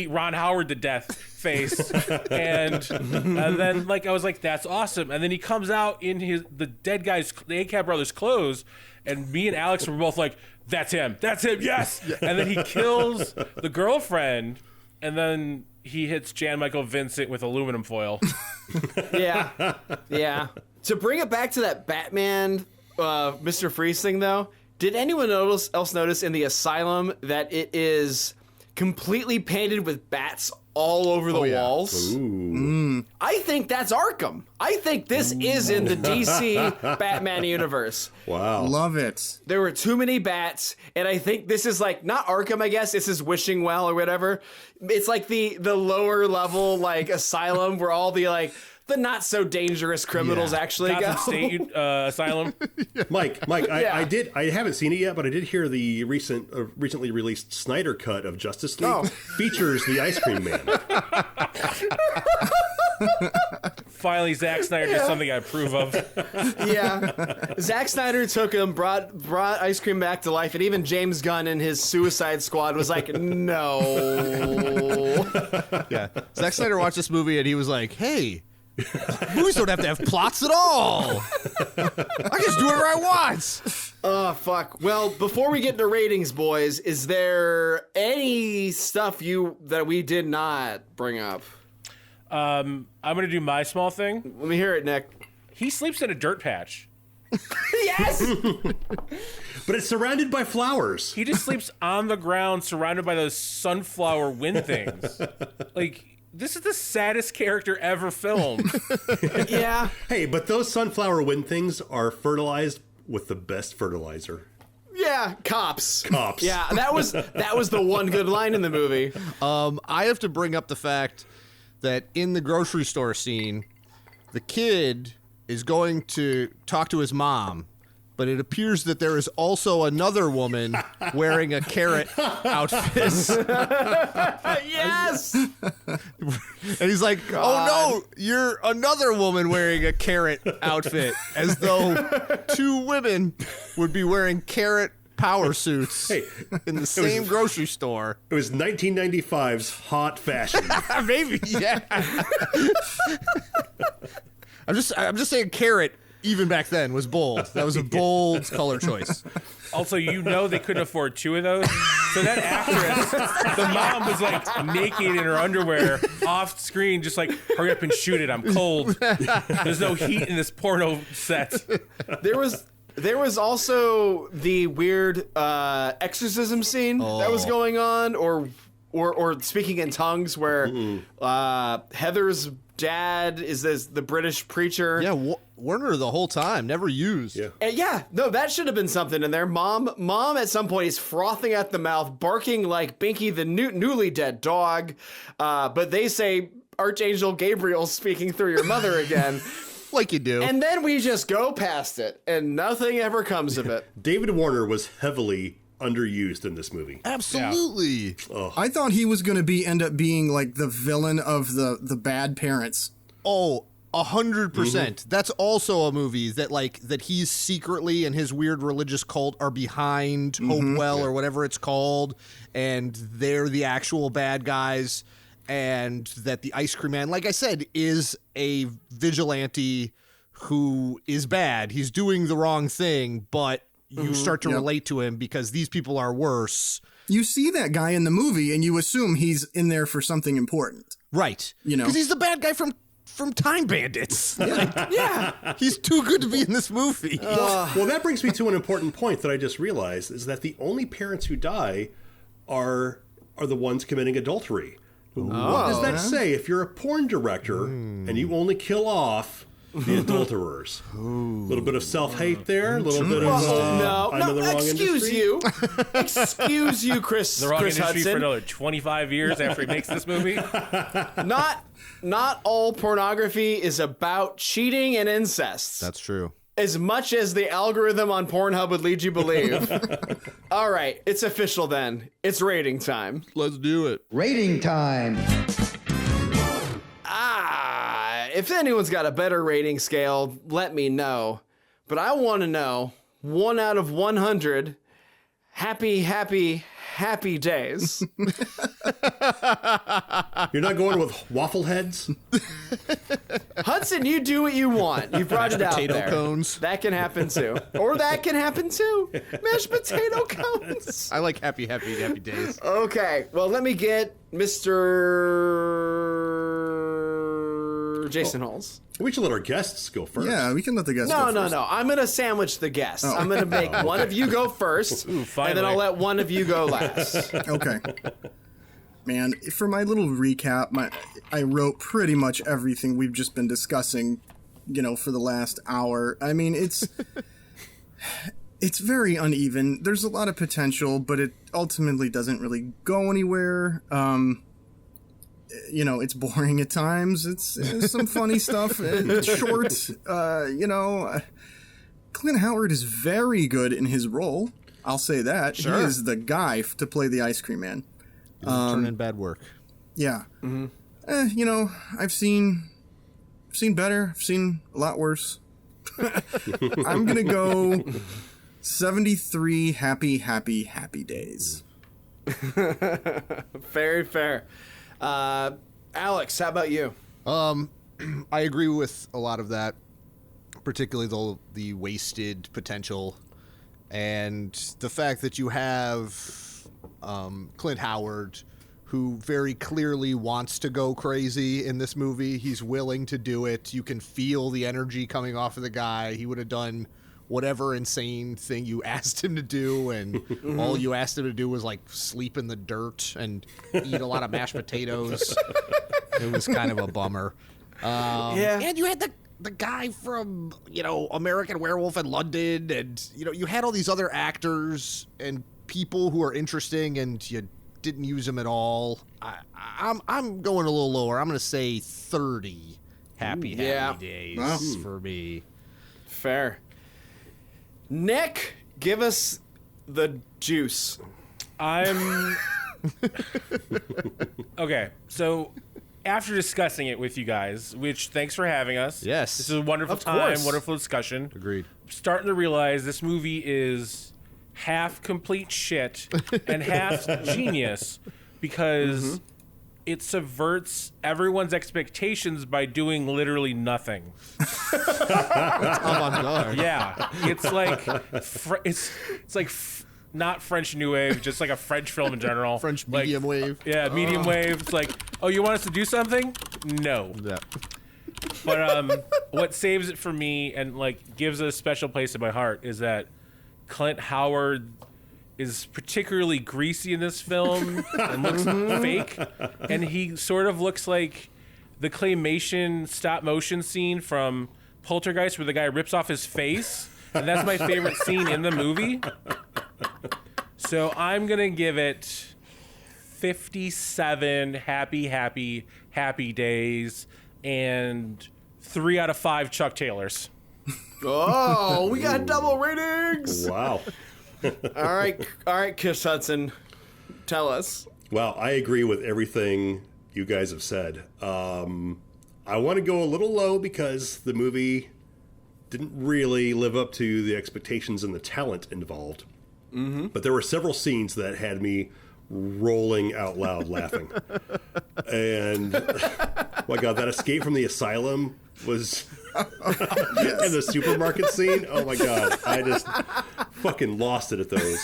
Ron Howard to death face, and then like I was like, that's awesome. And then he comes out in the ACAB brothers' clothes, and me and Alex were both like, that's him, yes. And then he kills the girlfriend, and then he hits Jan Michael Vincent with aluminum foil. Yeah. To bring it back to that Batman, Mr. Freeze thing, though, did anyone else notice in the asylum that it is completely painted with bats all over the walls? I think that's Arkham. I think this is in the DC Batman universe. Wow. Love it. There were too many bats, and I think this is like, not Arkham, I guess. This is Wishing Well or whatever. It's like the lower level, like, asylum where all the, like, the not so dangerous criminals actually Gotham go. State Asylum. Mike, I haven't seen it yet, but I did hear the recently released Snyder cut of Justice League features the Ice Cream Man. Finally, Zack Snyder did something I approve of. Yeah, Zack Snyder took him, brought Ice Cream back to life, and even James Gunn and his Suicide Squad was like, no. Yeah, Zack Snyder watched this movie and he was like, hey, movies don't have to have plots at all. I just do whatever I want. Oh, fuck. Well, before we get into ratings, boys, is there any stuff that we did not bring up? I'm going to do my small thing. Let me hear it, Nick. He sleeps in a dirt patch. Yes! But it's surrounded by flowers. He just sleeps on the ground surrounded by those sunflower wind things. Like, this is the saddest character ever filmed. Yeah. Hey, but those sunflower wind things are fertilized with the best fertilizer. Yeah, cops. Yeah, that was the one good line in the movie. I have to bring up the fact that in the grocery store scene, the kid is going to talk to his mom, but it appears that there is also another woman wearing a carrot outfit. Yes! And he's like, oh no, you're another woman wearing a carrot outfit, as though two women would be wearing carrot power suits in the same grocery store. It was 1995's hot fashion. Maybe, yeah. I'm just saying carrot, even back then, was bold. That was a bold color choice. Also, they couldn't afford two of those. So that actress, the mom was like naked in her underwear off screen, just like, hurry up and shoot it. I'm cold. There's no heat in this porno set. There was also the weird exorcism scene that was going on, or speaking in tongues, where Heather's dad is the British preacher. Yeah, Werner the whole time, never used. Yeah. No, that should have been something in there. Mom at some point is frothing at the mouth, barking like Binky the newly dead dog. But they say Archangel Gabriel speaking through your mother again. Like you do. And then we just go past it, and nothing ever comes of it. David Warner was heavily underused in this movie. Absolutely. Yeah. I thought he was going to end up being like the villain of the Bad Parents. Oh, 100%. That's also a movie that he's secretly and his weird religious cult are behind Hopewell or whatever it's called, and they're the actual bad guys, and that the Ice Cream Man, like I said, is a vigilante who is bad. He's doing the wrong thing, but you start to relate to him because these people are worse. You see that guy in the movie and you assume he's in there for something important. Right. You know, because he's the bad guy from from Time Bandits. Yeah. He's too good to be in this movie. Well, that brings me to an important point that I just realized, is that the only parents who die are the ones committing adultery. What does that say if you're a porn director and you only kill off the adulterers? A little bit of self-hate there, a little bit of I'm in the wrong industry. Excuse you, Chris. The wrong Chris industry Hutson. for another 25 years after he makes this movie. Not all pornography is about cheating and incest. That's true. As much as the algorithm on Pornhub would lead you believe. All right, it's official then. It's rating time. Let's do it. Rating time. If anyone's got a better rating scale, let me know. But I want to know, 1 out of 100, happy days. You're not going with waffle heads? Hudson, you do what you want. You brought it out potato there. cones. That can happen too. Or that can happen too. Mashed potato cones. I like happy days. Okay, well, let me get Mr. Jason Huls. We should let our guests go first. Yeah, we can let the guests go first. No. I'm going to sandwich the guests. I'm going to make one of you go first, and then I'll let one of you go last. Okay. Man, for my little recap, I wrote pretty much everything we've just been discussing, for the last hour. I mean, it's very uneven. There's a lot of potential, but it ultimately doesn't really go anywhere. It's boring at times. It's some funny stuff. It's short. Clint Howard is very good in his role. I'll say that. Sure. He is the guy to play the ice cream man. Turn in bad work. Yeah. Mm-hmm. I've seen better. I've seen a lot worse. I'm gonna go 73 happy days. Very fair. Alex, how about you? I agree with a lot of that, particularly the wasted potential and the fact that you have Clint Howard, who very clearly wants to go crazy in this movie. He's willing to do it. You can feel the energy coming off of the guy. He would have done whatever insane thing you asked him to do, and all you asked him to do was like sleep in the dirt and eat a lot of mashed potatoes. It was kind of a bummer. And you had the guy from, American Werewolf in London, and you had all these other actors and people who are interesting, and you didn't use them at all. I'm going a little lower. I'm going to say 30 happy days for me. Fair. Nick, give us the juice. Okay, so after discussing it with you guys, which thanks for having us. Yes. This is a wonderful time, wonderful discussion. Agreed. I'm starting to realize this movie is half complete shit and half genius because it subverts everyone's expectations by doing literally nothing. Yeah, it's like not French New Wave, just like a French film in general. French medium wave. Yeah, medium wave. It's like, oh, you want us to do something? No. Yeah. But what saves it for me and gives it a special place in my heart is that Clint Howard is particularly greasy in this film and looks fake, and he sort of looks like the claymation stop motion scene from Poltergeist where the guy rips off his face, and that's my favorite scene in the movie. So I'm gonna give it 57 happy days and 3 out of 5 Chuck Taylors. Oh, we got double ratings. Wow. All right, Kiss Hudson, tell us. Well, I agree with everything you guys have said. I want to go a little low because the movie didn't really live up to the expectations and the talent involved. Mm-hmm. But there were several scenes that had me rolling out loud laughing. And, my God, that escape from the asylum was... And the supermarket scene, oh my God, I just fucking lost it at those.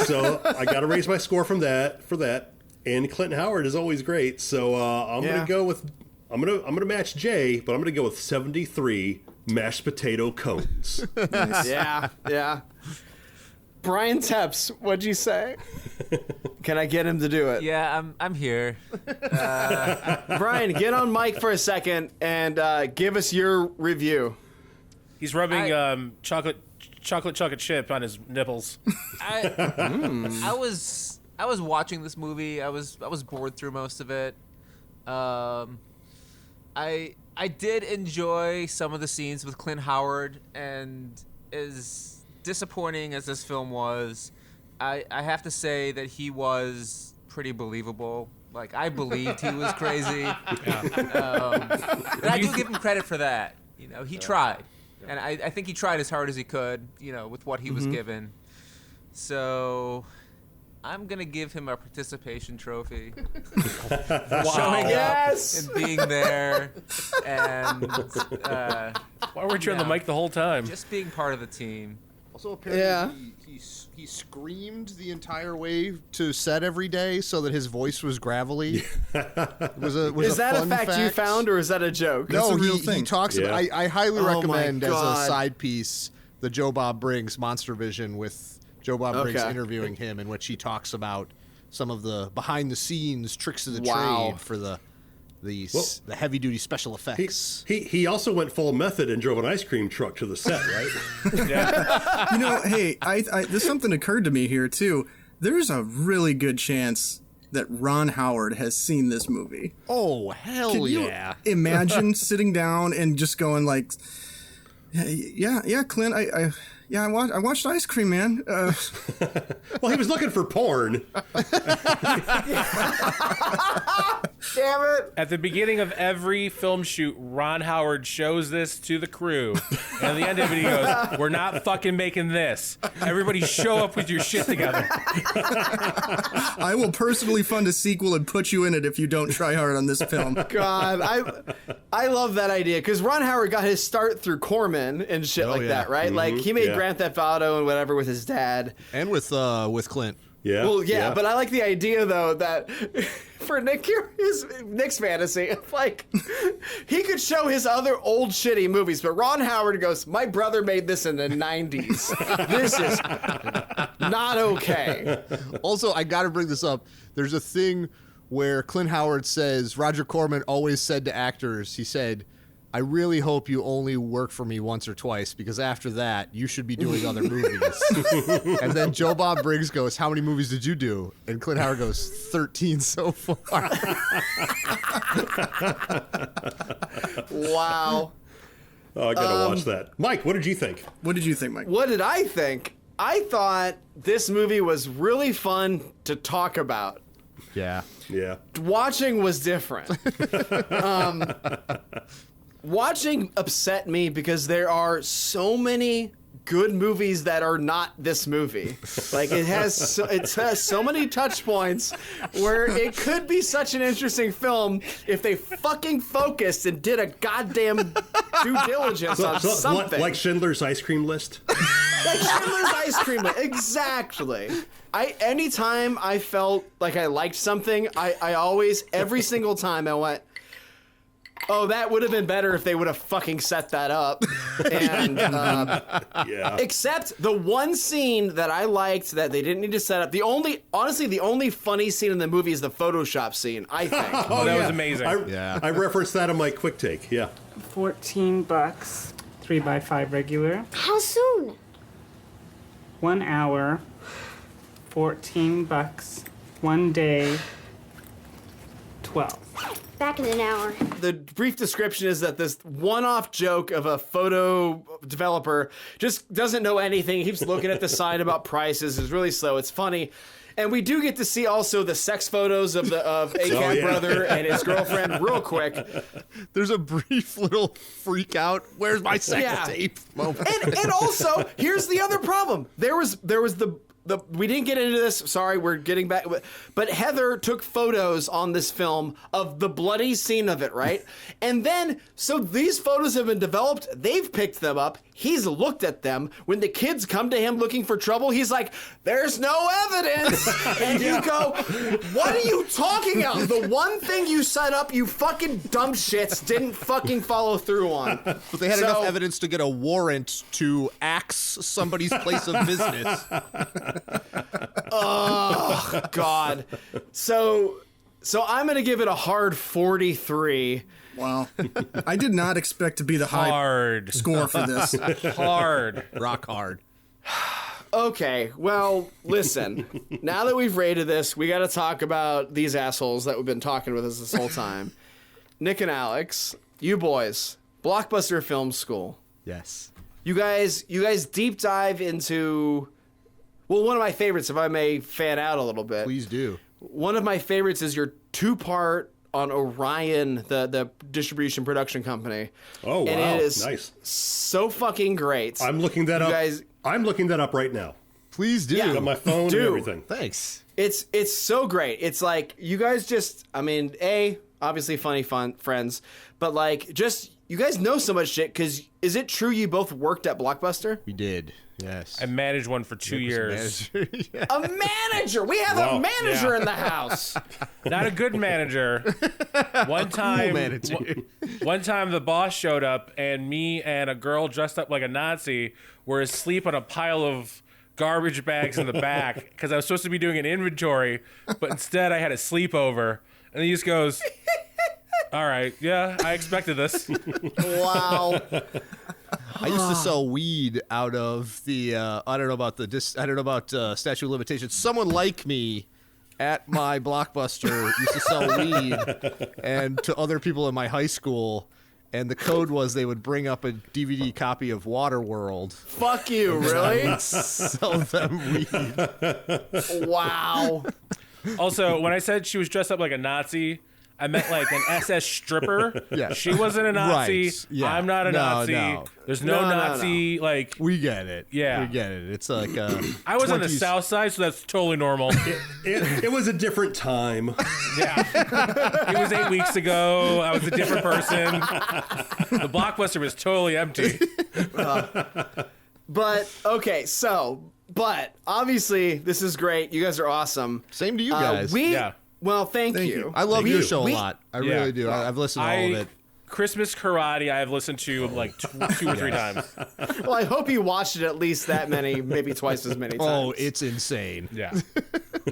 So I got to raise my score for that. And Clint Howard is always great, so I'm gonna go with I'm gonna match Jay, but I'm gonna go with 73 mashed potato cones. Yeah. Brian Tepps, what'd you say? Can I get him to do it? Yeah, I'm here. Brian, get on mic for a second and give us your review. He's rubbing chocolate chip on his nipples. I was watching this movie. I was bored through most of it. I did enjoy some of the scenes with Clint Howard, and as disappointing as this film was, I have to say that he was pretty believable. Like, I believed he was crazy. And I do give him credit for that. You know, he tried. And I think he tried as hard as he could, you know, with what he was given. So I'm going to give him a participation trophy. Showing up and being there. And why weren't you on the mic the whole time? Just being part of the team. Also, apparently, he screamed the entire way to set every day so that his voice was gravelly. Is that a fact you found, or is that a joke? No, That's a real thing. He talks about. I highly Oh recommend my as a God. side piece the Joe Bob Briggs Monster Vision with Joe Bob Briggs Okay. interviewing him, in which he talks about some of the behind the scenes tricks of the Wow. trade for the heavy duty special effects. He also went full method and drove an ice cream truck to the set, right? You know, hey, there's something occurred to me here too. There's a really good chance that Ron Howard has seen this movie. Oh, hell Can you yeah. imagine sitting down and just going like, yeah, Clint, I watched Ice Cream Man. Well, he was looking for porn. Damn it. At the beginning of every film shoot, Ron Howard shows this to the crew. And at the end of it, he goes, "We're not fucking making this. Everybody show up with your shit together." I will personally fund a sequel and put you in it if you don't try hard on this film. God, I love that idea, because Ron Howard got his start through Corman and shit like that, right? Like, he made Grand Theft Auto and whatever with his dad. And with Clint. Yeah. Well, yeah, but I like the idea, though, that for Nick's fantasy, like, he could show his other old shitty movies, but Ron Howard goes, "My brother made this in the 90s. This is not okay." Also, I got to bring this up. There's a thing where Clint Howard says, Roger Corman always said to actors, he said, "I really hope you only work for me once or twice, because after that, you should be doing other movies." And then Joe Bob Briggs goes, "How many movies did you do?" And Clint Howard goes, 13 so far. Wow. Oh, I gotta watch that. Mike, what did you think? What did you think, Mike? What did I think? I thought this movie was really fun to talk about. Yeah. Yeah. Watching was different. Watching upset me because there are so many good movies that are not this movie. Like, it has so many touch points where it could be such an interesting film if they fucking focused and did a goddamn due diligence on something. Like Schindler's Ice Cream List? Like Schindler's Ice Cream List. Exactly. Anytime I felt like I liked something, I always, every single time I went, "Oh, that would have been better if they would have fucking set that up." And except the one scene that I liked that they didn't need to set up. Honestly, the only funny scene in the movie is the Photoshop scene, I think. That was amazing. I referenced that on my quick take. Yeah. $14, 3x5 regular. How soon? 1 hour, $14. 1 day, 12. Back in an hour. The brief description is that this one-off joke of a photo developer just doesn't know anything. He keeps looking at the sign about prices. It's really slow. It's funny. And we do get to see also the sex photos of A-Cat brother and his girlfriend real quick. There's a brief little freak out. Where's my sex tape moment? And also, here's the other problem. There was the we didn't get into this. Sorry, we're getting back. But Heather took photos on this film of the bloody scene of it, right? And then, so these photos have been developed. They've picked them up. He's looked at them. When the kids come to him looking for trouble, he's like, "There's no evidence." And you go, "What are you talking about? The one thing you set up, you fucking dumb shits, didn't fucking follow through on." But they had enough evidence to get a warrant to axe somebody's place of business. Oh, God. So I'm going to give it a hard 43. Wow. I did not expect to be the high score for this. Hard. Rock hard. Okay, well, listen. Now that we've rated this, we got to talk about these assholes that we've been talking with us this whole time. Nick and Alex, you boys, Blockbuster Film School. Yes. You guys deep dive into, well, one of my favorites, if I may fan out a little bit. Please do. One of my favorites is your 2-part on Orion, the distribution production company. Oh, wow. And it is nice. So fucking great. I'm looking that up. Guys, I'm looking that up right now. Please do. On my phone and everything. Thanks. It's so great. It's like, you guys just, I mean, obviously funny fun friends, but like, just, you guys know so much shit, because is it true you both worked at Blockbuster? We did. Yes. I managed one for 2 years. Yeah. A manager! We have a manager in the house! Not a good manager. One time, one time the boss showed up, and me and a girl dressed up like a Nazi were asleep on a pile of garbage bags in the back because I was supposed to be doing an inventory, but instead I had a sleepover. And he just goes, "All right, yeah, I expected this." Wow. I used to sell weed out of the I don't know about statute of limitations. Someone like me at my Blockbuster used to sell weed and to other people in my high school, and the code was they would bring up a DVD copy of Waterworld. Fuck you, really? Sell them weed. Wow. Also, when I said she was dressed up like a Nazi, I meant like an SS stripper. Yeah. She wasn't a Nazi. Right. Yeah. I'm not a Nazi. No. There's no Nazi, like... We get it. Yeah. We get it. It's like... I was on the South Side, so that's totally normal. It was a different time. Yeah. It was 8 weeks ago. I was a different person. The Blockbuster was totally empty. But, okay, but obviously, this is great. You guys are awesome. Same to you guys. Well, thank you. I love your show a lot. I really do. I've listened to all of it. Christmas Karate, I have listened to like 2 or 3 times. Well, I hope you watched it at least that many, maybe twice as many times. Oh, it's insane. Yeah.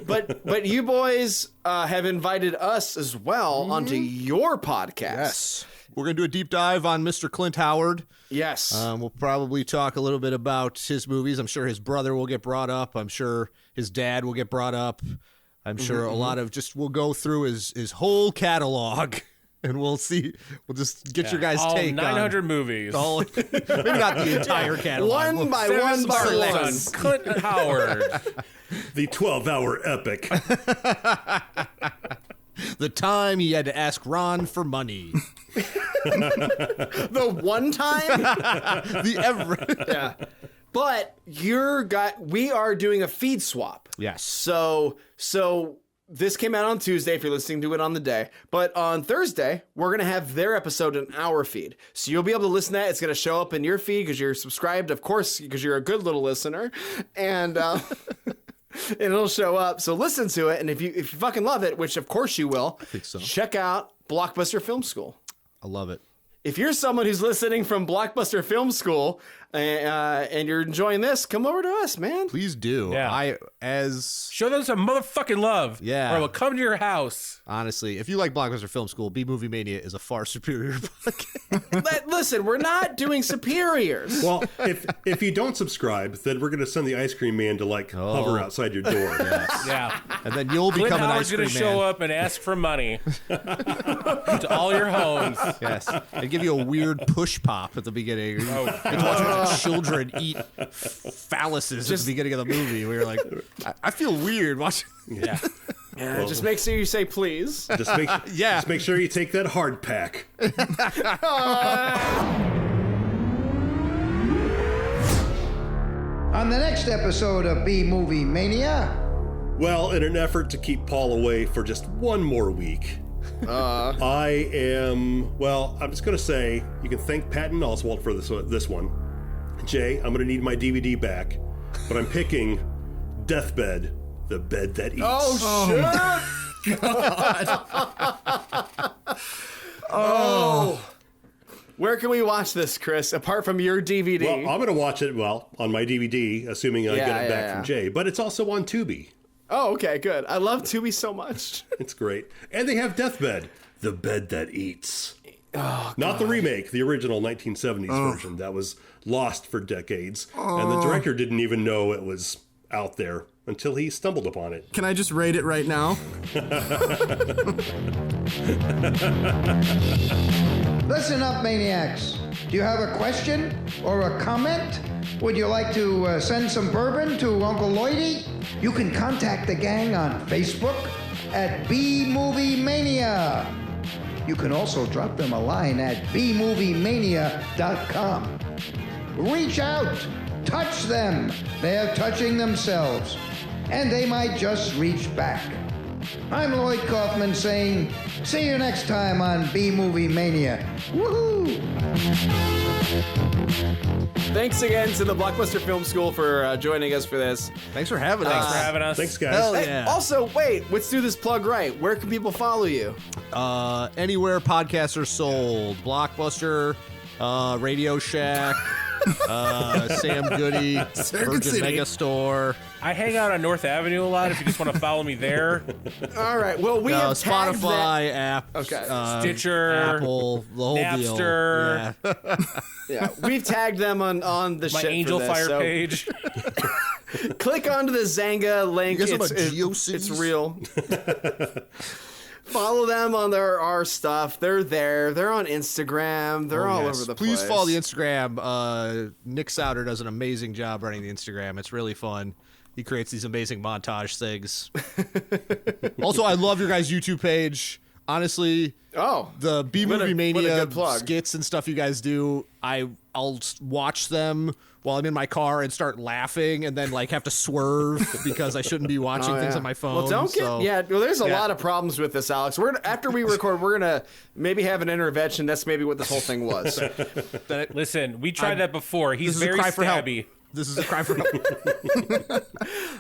But you boys have invited us as well onto your podcast. Yes. We're going to do a deep dive on Mr. Clint Howard. Yes. We'll probably talk a little bit about his movies. I'm sure his brother will get brought up. I'm sure his dad will get brought up. I'm sure a lot of we'll go through his whole catalog, and we'll see. We'll just get your guys' all take 900 on movies. Maybe not the entire catalog. One by one by one. Clint Howard. The 12-hour epic. The time he had to ask Ron for money. The one time? Yeah. But we are doing a feed swap. Yes. So this came out on Tuesday if you're listening to it on the day. But on Thursday, we're going to have their episode in our feed. So you'll be able to listen to that. It's going to show up in your feed because you're subscribed, of course, because you're a good little listener. And and it'll show up. So listen to it. And if you fucking love it, which of course you will, I think so. Check out Blockbuster Film School. I love it. If you're someone who's listening from Blockbuster Film School and you're enjoying this, come over to us, man. Please do. Yeah. Show them some motherfucking love. Yeah. Or I will come to your house. Honestly, if you like Blockbuster Film School, B-Movie Mania is a far superior podcast. Listen, we're not doing superiors. Well, if you don't subscribe, then we're going to send the ice cream man to hover outside your door. Yes. Yeah. And then you'll Clint become an Howard's ice cream gonna man. show up and ask for money to all your homes. Yes. They give you a weird push pop at the beginning. You get to watch children eat phalluses at the beginning of the movie. Where you're like, I feel weird watching. Yeah. Yeah, just make sure you say please. Just make sure you take that hard pack. On the next episode of B-Movie Mania. Well, in an effort to keep Paul away for just one more week, I'm just going to say you can thank Patton Oswalt for this one. Jay, I'm going to need my DVD back, but I'm picking Deathbed, the bed that eats. Oh, shit! Oh. Where can we watch this, Chris, apart from your DVD? Well, I'm going to watch it, on my DVD, assuming I get it back from Jay, but it's also on Tubi. Oh, okay, good. I love Tubi so much. It's great. And they have Deathbed, the bed that eats. Oh, not the remake, the original 1970s version that was lost for decades. And the director didn't even know it was out there until he stumbled upon it. Can I just rate it right now? Listen up, maniacs. Do you have a question or a comment? Would you like to send some bourbon to Uncle Lloydie? You can contact the gang on Facebook at B-Movie Mania. You can also drop them a line at bmoviemania.com. Reach out. Touch them. They're touching themselves. And they might just reach back. I'm Lloyd Kaufman saying, see you next time on B-Movie Mania. Woohoo! Thanks again to the Blockbuster Film School for joining us for this. Thanks for having us. Thanks for having us. Thanks, guys. Hell yeah. Also, wait, let's do this plug right. Where can people follow you? Anywhere podcasts are sold. Blockbuster, Radio Shack, Sam Goody, Virgin Mega Store. I hang out on North Avenue a lot if you just want to follow me there. All right. Well, we have tagged Spotify, app, Stitcher, Apple, the whole Napster. deal. Yeah, we've tagged them on the My shit Angel for this, Fire so page. click onto the Zanga link. You guys have a It's real. Follow them on our stuff. They're there. They're on Instagram. They're all over the place. Please follow the Instagram. Nick Souter does an amazing job running the Instagram. It's really fun. He creates these amazing montage things. Also, I love your guys' YouTube page. Honestly, the B-Movie Mania skits and stuff you guys do, I'll watch them while I'm in my car and start laughing and then have to swerve because I shouldn't be watching things on my phone. Well, don't get there's a lot of problems with this, Alex. After we record, we're gonna maybe have an intervention. That's maybe what this whole thing was. Listen, we tried that before. He's very stabby. This is a cry for help.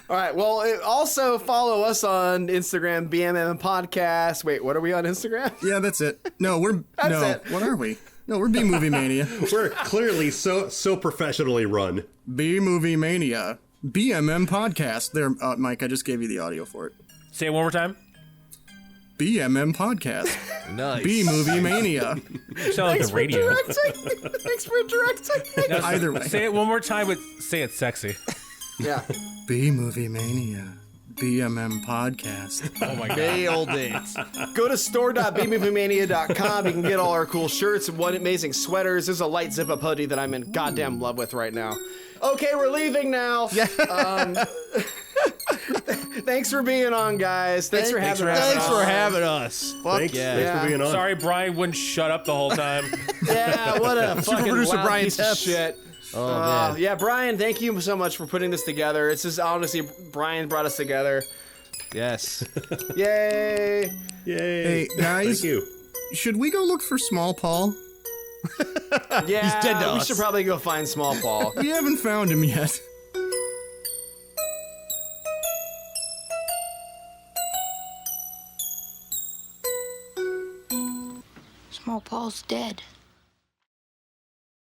All right. Well, also follow us on Instagram, BMM Podcast. Wait, what are we on Instagram? Yeah, that's it. No, we're What are we? No, we're B-Movie Mania. We're clearly so professionally run. B-Movie Mania. BMM Podcast. There, Mike, I just gave you the audio for it. Say it one more time. BMM Podcast. Nice. B-Movie Mania. You sound like the radio. Thanks for directing. Now, either way. Say it one more time, but say it sexy. Yeah. B-Movie Mania. BMM Podcast. Oh my god. Nailed it. Go to store.bmoviemania.com. You can get all our cool shirts and one amazing sweaters. There's a light zip-up hoodie that I'm in goddamn love with right now. Okay, we're leaving now. Yeah. Thanks for being on, guys. Thanks for having us. Fuck Thanks yeah. for being on. Sorry, Brian wouldn't shut up the whole time. Yeah, what a fucking producer loud Brian piece of shit. Oh, man. Yeah, Brian, thank you so much for putting this together. It's just honestly, Brian brought us together. Yes. Yay. Yay. Hey, guys. Thank you. Should we go look for Small Paul? Yeah, He's dead to we us. should probably go find Small Paul. We haven't found him yet. Small Paul's dead.